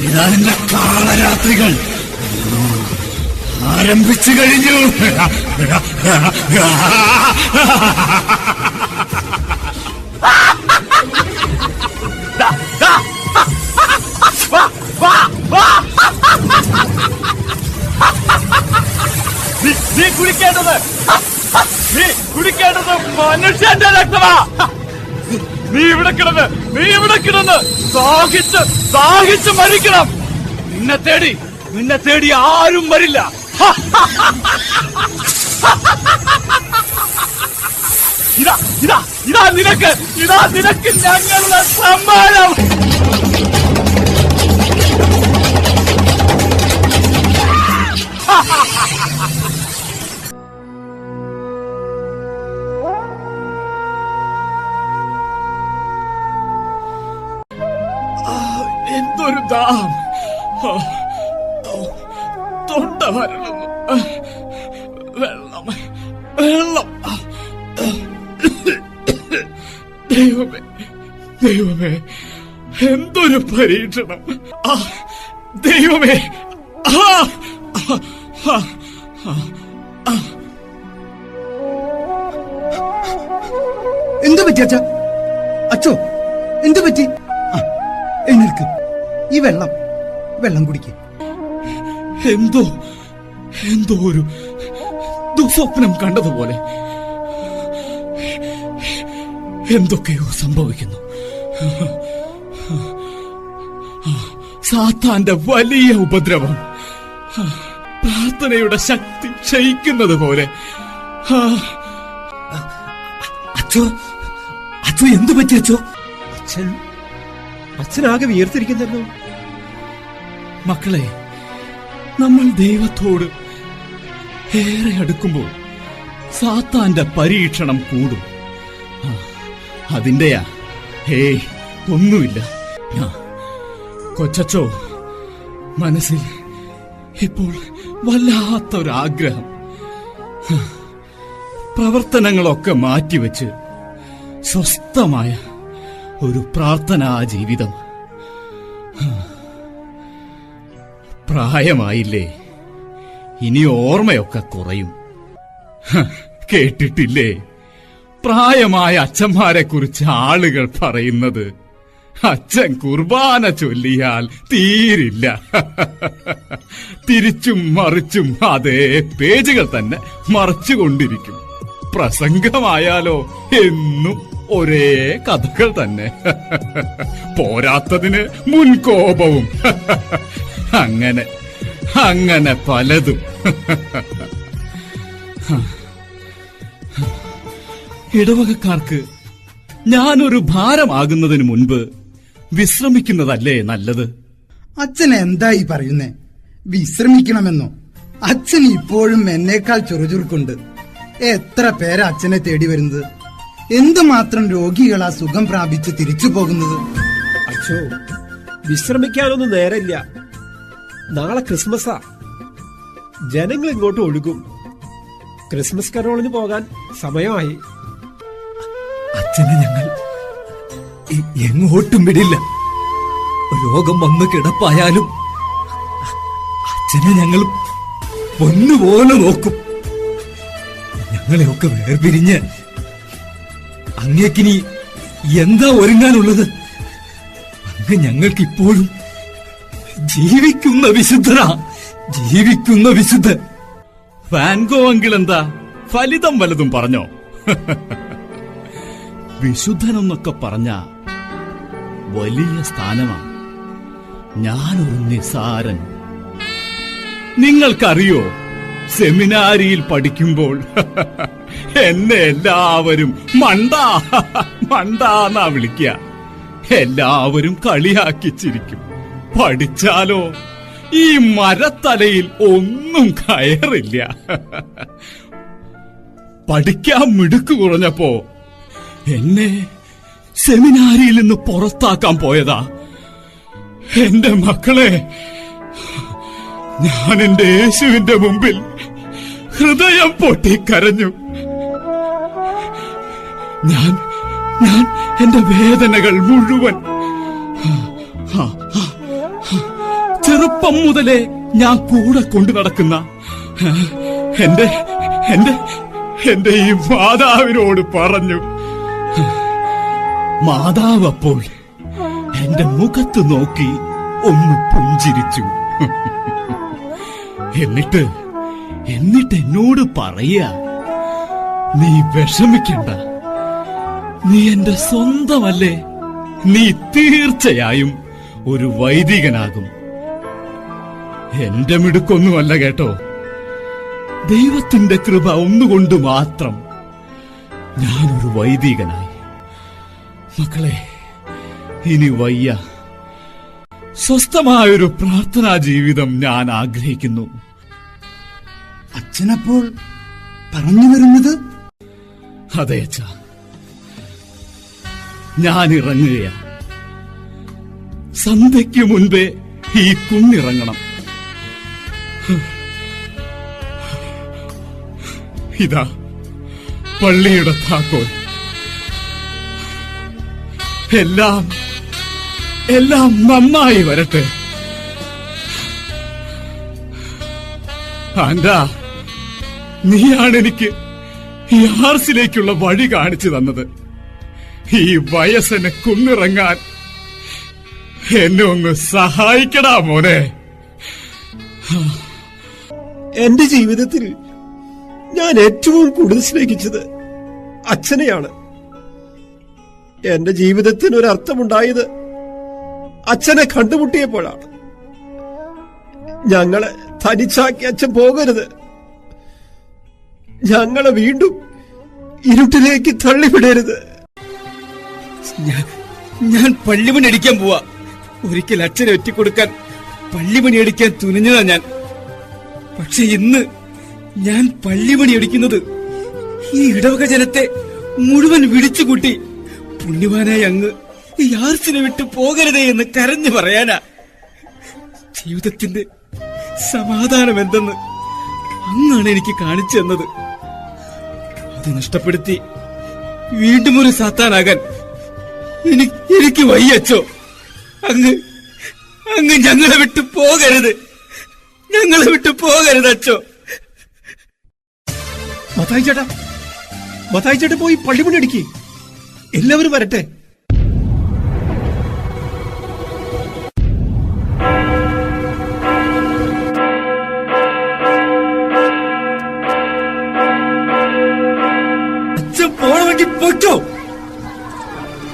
ഇതാ നിന്റെ കാളരാത്രികൾ ആരംഭിച്ചു കഴിഞ്ഞു. നീ കുടിക്കേണ്ടത് മനുഷ്യന്റെ രക്തമാ. നീ ഇവിടെ കിടന്ന് ദാഹിച്ച് മരിക്കണം. നിന്നെ തേടി ആരും വരില്ല. ഇതാ നിനക്ക് ഞങ്ങളുടെ സമ്മാനം. എന്തൊരു ദാഹം. തൊണ്ട വരളുന്നു. വെള്ളം ദൈവമേ, എന്തൊരു പരീക്ഷണം. ദൈവമേ. എന്തു പറ്റി അച്ചോ? എന്തു പറ്റി? എഴുന്നേൽക്ക്. ഈ വെള്ളം കുടിക്ക്. എന്തോ ഒരു ദുസ്വപ്നം കണ്ടതുപോലെ എന്തൊക്കെയോ സംഭവിക്കുന്നു. സാത്താന്റെ വലിയ ഉപദ്രവം പ്രാർത്ഥനയുടെ ശക്തി ക്ഷയിക്കുന്നത് പോലെ. അച്ഛോ എന്തു പറ്റി അച്ഛോ? അച്ഛനാകെ വിയർത്തിരിക്കുന്നല്ലോ. മക്കളെ, നമ്മൾ ദൈവത്തോട് ഏറെ അടുക്കുമ്പോൾ സാത്താന്റെ പരീക്ഷണം കൂടും. അതിന്റെയാ. ഒന്നുമില്ല. കൊച്ചച്ചോ, മനസ്സിൽ ഇപ്പോൾ വല്ലാത്തൊരാഗ്രഹം. പ്രവർത്തനങ്ങളൊക്കെ മാറ്റിവെച്ച് സ്വസ്ഥമായ ഒരു പ്രാർത്ഥനാ ജീവിതം. പ്രായമായില്ലേ, ഇനി ഓർമ്മയൊക്കെ കുറയും. കേട്ടിട്ടില്ലേ പ്രായമായ അച്ഛന്മാരെ കുറിച്ച് ആളുകൾ പറയുന്നത്? അച്ഛൻ കുർബാന ചൊല്ലിയാൽ തീരില്ല. തിരിച്ചും മറിച്ചും അതേ പേജുകൾ തന്നെ മറച്ചുകൊണ്ടിരിക്കും. പ്രസംഗമായാലോ എന്നും ഒരേ കഥകൾ തന്നെ. പോരാത്തതിന് മുൻകോപവും. അങ്ങനെ പലതും. ഇടവകക്കാർക്ക് ഞാനൊരു ഭാരമാകുന്നതിന് മുൻപ് വിശ്രമിക്കുന്നതല്ലേ നല്ലത്? അച്ഛൻ എന്തായി പറയുന്നേ? വിശ്രമിക്കണമെന്നോ? അച്ഛൻ ഇപ്പോഴും എന്നേക്കാൾ ചുറുചുറുക്കുണ്ട്. എത്ര പേരാ അച്ഛനെ തേടി വരുന്നത്. എന്തുമാത്രം രോഗികളാ സുഖം പ്രാപിച്ച് തിരിച്ചു പോകുന്നത്. അച്ഛോ, വിശ്രമിക്കാനൊന്നും നേരമില്ല. നാളെ ക്രിസ്മസാ. ജനങ്ങൾ ഇങ്ങോട്ട് ഒഴുകും. ക്രിസ്മസ് കരോളിന് പോകാൻ സമയമായി. അച്ഛനെ ഞങ്ങൾ എങ്ങോട്ടും വിടില്ല. രോഗം വന്ന് കിടപ്പായാലും അച്ഛനെ ഞങ്ങൾ പൊന്നുപോലെ നോക്കും. ഞങ്ങളെയൊക്കെ വേർപിരിഞ്ഞ് അങ്ങേക്കിനി എന്താ ഒരുങ്ങാനുള്ളത്? അങ്ങ് ഞങ്ങൾക്കിപ്പോഴും ജീവിക്കുന്ന വിശുദ്ധൻ. വാൻഗോ അങ്കിൾ എന്താ ഫലിതം വല്ലതും പറഞ്ഞോ? വിശുദ്ധനെന്നൊക്കെ പറഞ്ഞ വലിയ സ്ഥാനമാണ്. ഞാനൊരു നിസാരൻ. നിങ്ങൾക്കറിയോ, സെമിനാരിയിൽ പഠിക്കുമ്പോൾ എന്നെ എല്ലാവരും മണ്ടാന്നാ വിളിക്കുക. എല്ലാവരും കളിയാക്കി ചിരിക്കും. പഠിച്ചാലോ ഈ മരത്തലയിൽ ഒന്നും കയറില്ല. പഠിക്കാൻ മിടുക്ക് കുറഞ്ഞപ്പോ എന്നെ സെമിനാരിയിൽ നിന്ന് പുറത്താക്കാൻ പോയതാ. എന്റെ മക്കളെ, ഞാൻ എന്റെ യേശുവിന്റെ മുമ്പിൽ ഹൃദയം പൊട്ടിക്കരഞ്ഞു. ഞാൻ എന്റെ വേദനകൾ മുഴുവൻ ചെറുപ്പം മുതലേ ഞാൻ കൂടെ കൊണ്ടു നടക്കുന്ന എന്റെ ഈ മാതാവിനോട് പറഞ്ഞു. മാതാവ് അപ്പോൾ എന്റെ മുഖത്ത് നോക്കി ഒന്ന് പുഞ്ചിരിച്ചു. എന്നിട്ട് എന്നോട് പറയാ, നീ വിഷമിക്കണ്ട, നീ എന്റെ സ്വന്തമല്ലേ, നീ തീർച്ചയായും ഒരു വൈദികനാകും. എന്റെ മിടുക്കൊന്നുമല്ല കേട്ടോ, ദൈവത്തിന്റെ കൃപ ഒന്നുകൊണ്ട് മാത്രം ഞാനൊരു വൈദികനായി. മക്കളെ, ഇനി വയ്യ. സ്വസ്ഥമായൊരു പ്രാർത്ഥനാ ജീവിതം ഞാൻ ആഗ്രഹിക്കുന്നു. അച്ഛനപ്പോൾ പറഞ്ഞു വരുന്നത്? അതെ അച്ഛാ, ഞാൻ ഇറങ്ങുകയാ. സന്ധ്യയ്ക്ക് മുൻപേ ഈ കുന്നിറങ്ങണം. ഇതാ പള്ളിയുടെ താക്കോൽ. എല്ലാം നന്നായി വരട്ടെ. ആൻഡാ, നീയാണ് എനിക്ക് ഈ ആർസിലേക്കുള്ള വഴി കാണിച്ചു തന്നത്. ഈ വയസ്സിനെ കുന്നിറങ്ങാൻ എന്നെ ഒന്ന് സഹായിക്കടാ മോനെ. എന്റെ ജീവിതത്തിൽ ഞാൻ ഏറ്റവും കൂടുതൽ സ്നേഹിച്ചത് അച്ഛനെയാണ്. എന്റെ ജീവിതത്തിന് ഒരു അർത്ഥമുണ്ടായത് അച്ഛനെ കണ്ടുമുട്ടിയപ്പോഴാണ്. ഞങ്ങളെ തനിച്ചാക്കി അച്ഛൻ പോകരുത്. ഞങ്ങളെ വീണ്ടും ഇരുട്ടിലേക്ക് തള്ളിവിടരുത്. ഞാൻ പള്ളിമണി അടിക്കാൻ പോവാ. ഒരിക്കൽ അച്ഛനെ ഒറ്റിക്കൊടുക്കാൻ പള്ളിമണി അടിക്കാൻ തുനിഞ്ഞതാ ഞാൻ. പക്ഷെ ഇന്ന് ഞാൻ പള്ളിമണി അടിക്കുന്നത് ഈ ഇടവക ജനത്തെ മുഴുവൻ വിളിച്ചുകൂട്ടി പുണ്യവാനായ അങ്ങ് ഈ ആർസിനെ വിട്ടു പോകരുതേ എന്ന് കരഞ്ഞു പറയാനാ. ജീവിതത്തിന്റെ സമാധാനം എന്തെന്ന് അങ്ങാണ് എനിക്ക് കാണിച്ചു തന്നത്. അത് നഷ്ടപ്പെടുത്തി വീണ്ടും ഒരു സാത്താനാകാൻ എനിക്ക് വയ്യച്ചോ. അങ്ങ് ഞങ്ങളെ വിട്ടു പോകരുത്, ഞങ്ങളെ വിട്ടു പോകരുത് അച്ചോ. മത്തായി ചേട്ടാ പോയി പള്ളിമണി അടിക്ക്. എല്ലാവരും വരട്ടെ. അച്ഛൻ പോണമെങ്കിൽ പൊയ്ക്കോ.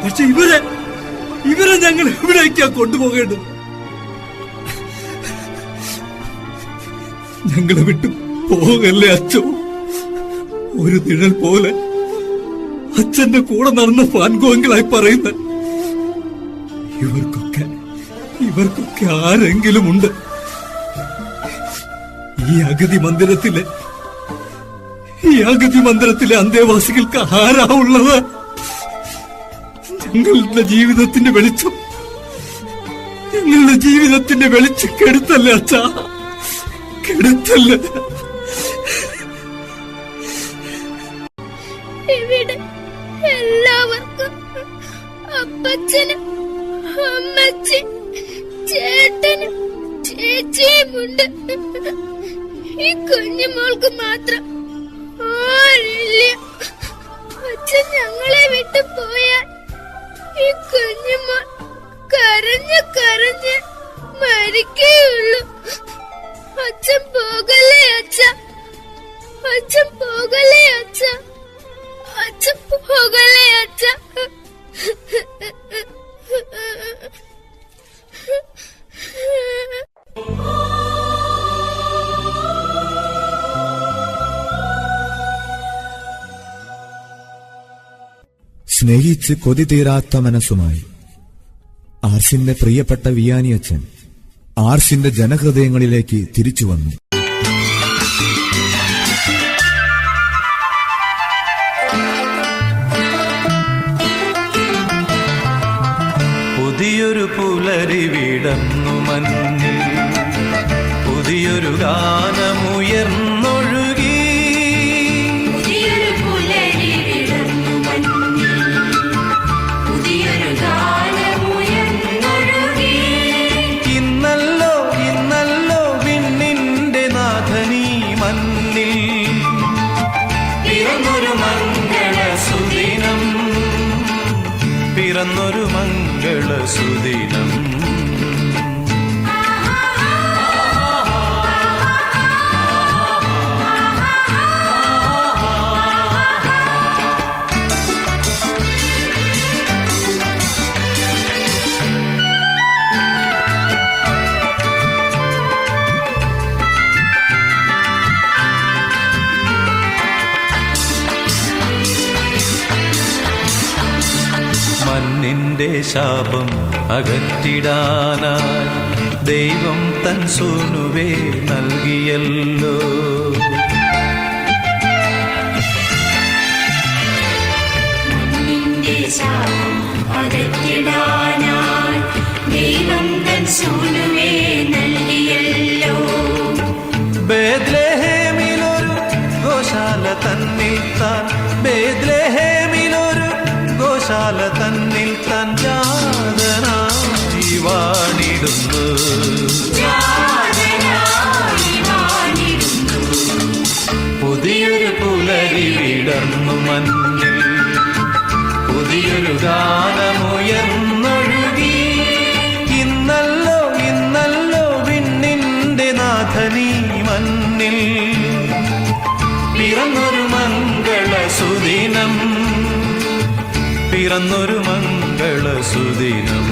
പക്ഷെ ഇവരെ ഞങ്ങൾ എവിടേക്കാ കൊണ്ടുപോകേണ്ടത്? ഞങ്ങളെ വിട്ടു പോകല്ലേ അച്ഛോ. ഒരു നിഴൽ പോലെ അച്ഛന്റെ കൂടെ നടന്ന ഫാൻഗോങ്ങളായി പറയുന്ന ഇവർക്കൊക്കെ ആരെങ്കിലും ഉണ്ട്? ഈ അഗതി മന്ദിരത്തിലെ അന്തേവാസികൾക്ക് ആരാ ഉള്ളത്? ഞങ്ങളുടെ ജീവിതത്തിന്റെ വെളിച്ചം കെടുത്തല്ലേ അച്ഛാ, കെടുത്തല്ലേ. ഇവിടെ എല്ലാവർക്കും അപ്പച്ചനും അമ്മച്ചി ചേട്ടനും ചേച്ചിയുമുണ്ട്. ഈ കുഞ്ഞുമോൾക്ക് മാത്രം ആരില്ല. അച്ഛൻ ഞങ്ങളെ വിട്ടു പോയാൽ ഈ കുഞ്ഞുമോൾ കരഞ്ഞ് മരിക്കുകയുള്ളൂ. അച്ഛൻ പോകല്ലേ അച്ഛ, അച്ഛൻ പോകല്ലേ അച്ഛ, അച്ഛൻ പോകല്ലേ അച്ഛ. സ്നേഹിച്ച് കൊതി തീരാത്ത മനസ്സുമായി ആർസിന്റെ പ്രിയപ്പെട്ട വിയാനിയച്ഛൻ ആർസിന്റെ ജനഹൃദയങ്ങളിലേക്ക് തിരിച്ചു വന്നു. പുതിയൊരു പുലരി വിടന്നു മഞ്ഞിൽ, പുതിയൊരു ഗാനമുയർന്നൊഴുകി. പുതിയൊരു പുലരി വിടർന്നു മഞ്ഞിൽ, പുതിയൊരു ഗാനമുയർന്നൊഴുകി. ഇന്നല്ലോ വിണ്ണിന്റെ നാഥനീ മണ്ണിൽ പിറന്നൊരു മംഗള സുദിനം, പിറന്നൊരു മംഗളസുദിനം. മണ്ണിന്റെ ശാപം അകറ്റിടാനായി ദൈവം തൻ സൂനുവേ നൽകിയല്ലോ. മണ്ണിന്റെ ശാപം അകറ്റിടാനായി ദൈവം തൻ സൂനുവേ നൽകിയല്ലോ. ബേത്ലഹേമിലൊരു ഗോശാല തന്നിൽ താൻ, ബേത്ലഹേമിലൊരു ഗോശാല തന്നിൽ താൻ ജാതനായി വാണിടുന്നു. പുതിയൊരു പുലരി വിടർന്നു മഞ്ഞിൽ, പുതിയൊരു ഗാനമുയർന്നൊഴുകി. ഇന്നല്ലോ ഇന്നല്ലോ വിണ്ണിന്റെ നാഥനീ മണ്ണിൽ പിറന്നൊരു മംഗളസുദിനം, പിറന്നൊരു മംഗളസുദിനം.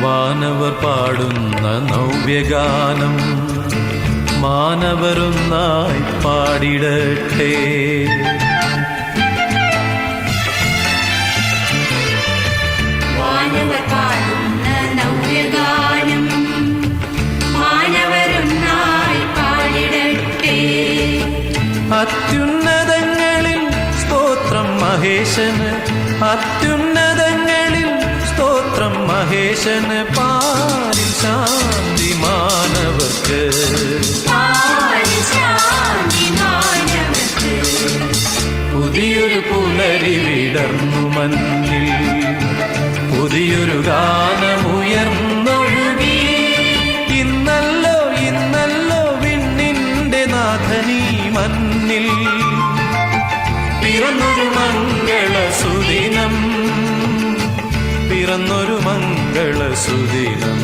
വാനവർ പാടുന്ന നവ്യഗാനം മാനവരൊന്നായി പാടിടട്ടെ. വാനവർ പാടുന്ന നവ്യഗാനം മാനവരൊന്നായി പാടിടട്ടെ. അത്യുന്നതങ്ങളിൽ സ്തോത്രം മഹേശന്, അത്യുന്നതങ്ങളിൽ സ്തോത്രം മഹേശന്. പാരിൽ ശാന്തി മാനവർക്ക്, പുതിയൊരു പുലരി വിടർന്നു മഞ്ഞിൽ, പുതിയൊരു ഗാനമുയർന്നൊഴുകി. ഇന്നല്ലോ ഇന്നല്ലോ വിണ്ണിന്റെ നാഥനീ മണ്ണിൽ പിറന്നൊരു മംഗളസുദിനം, പിറന്നൊരു മംഗളസുദിനം.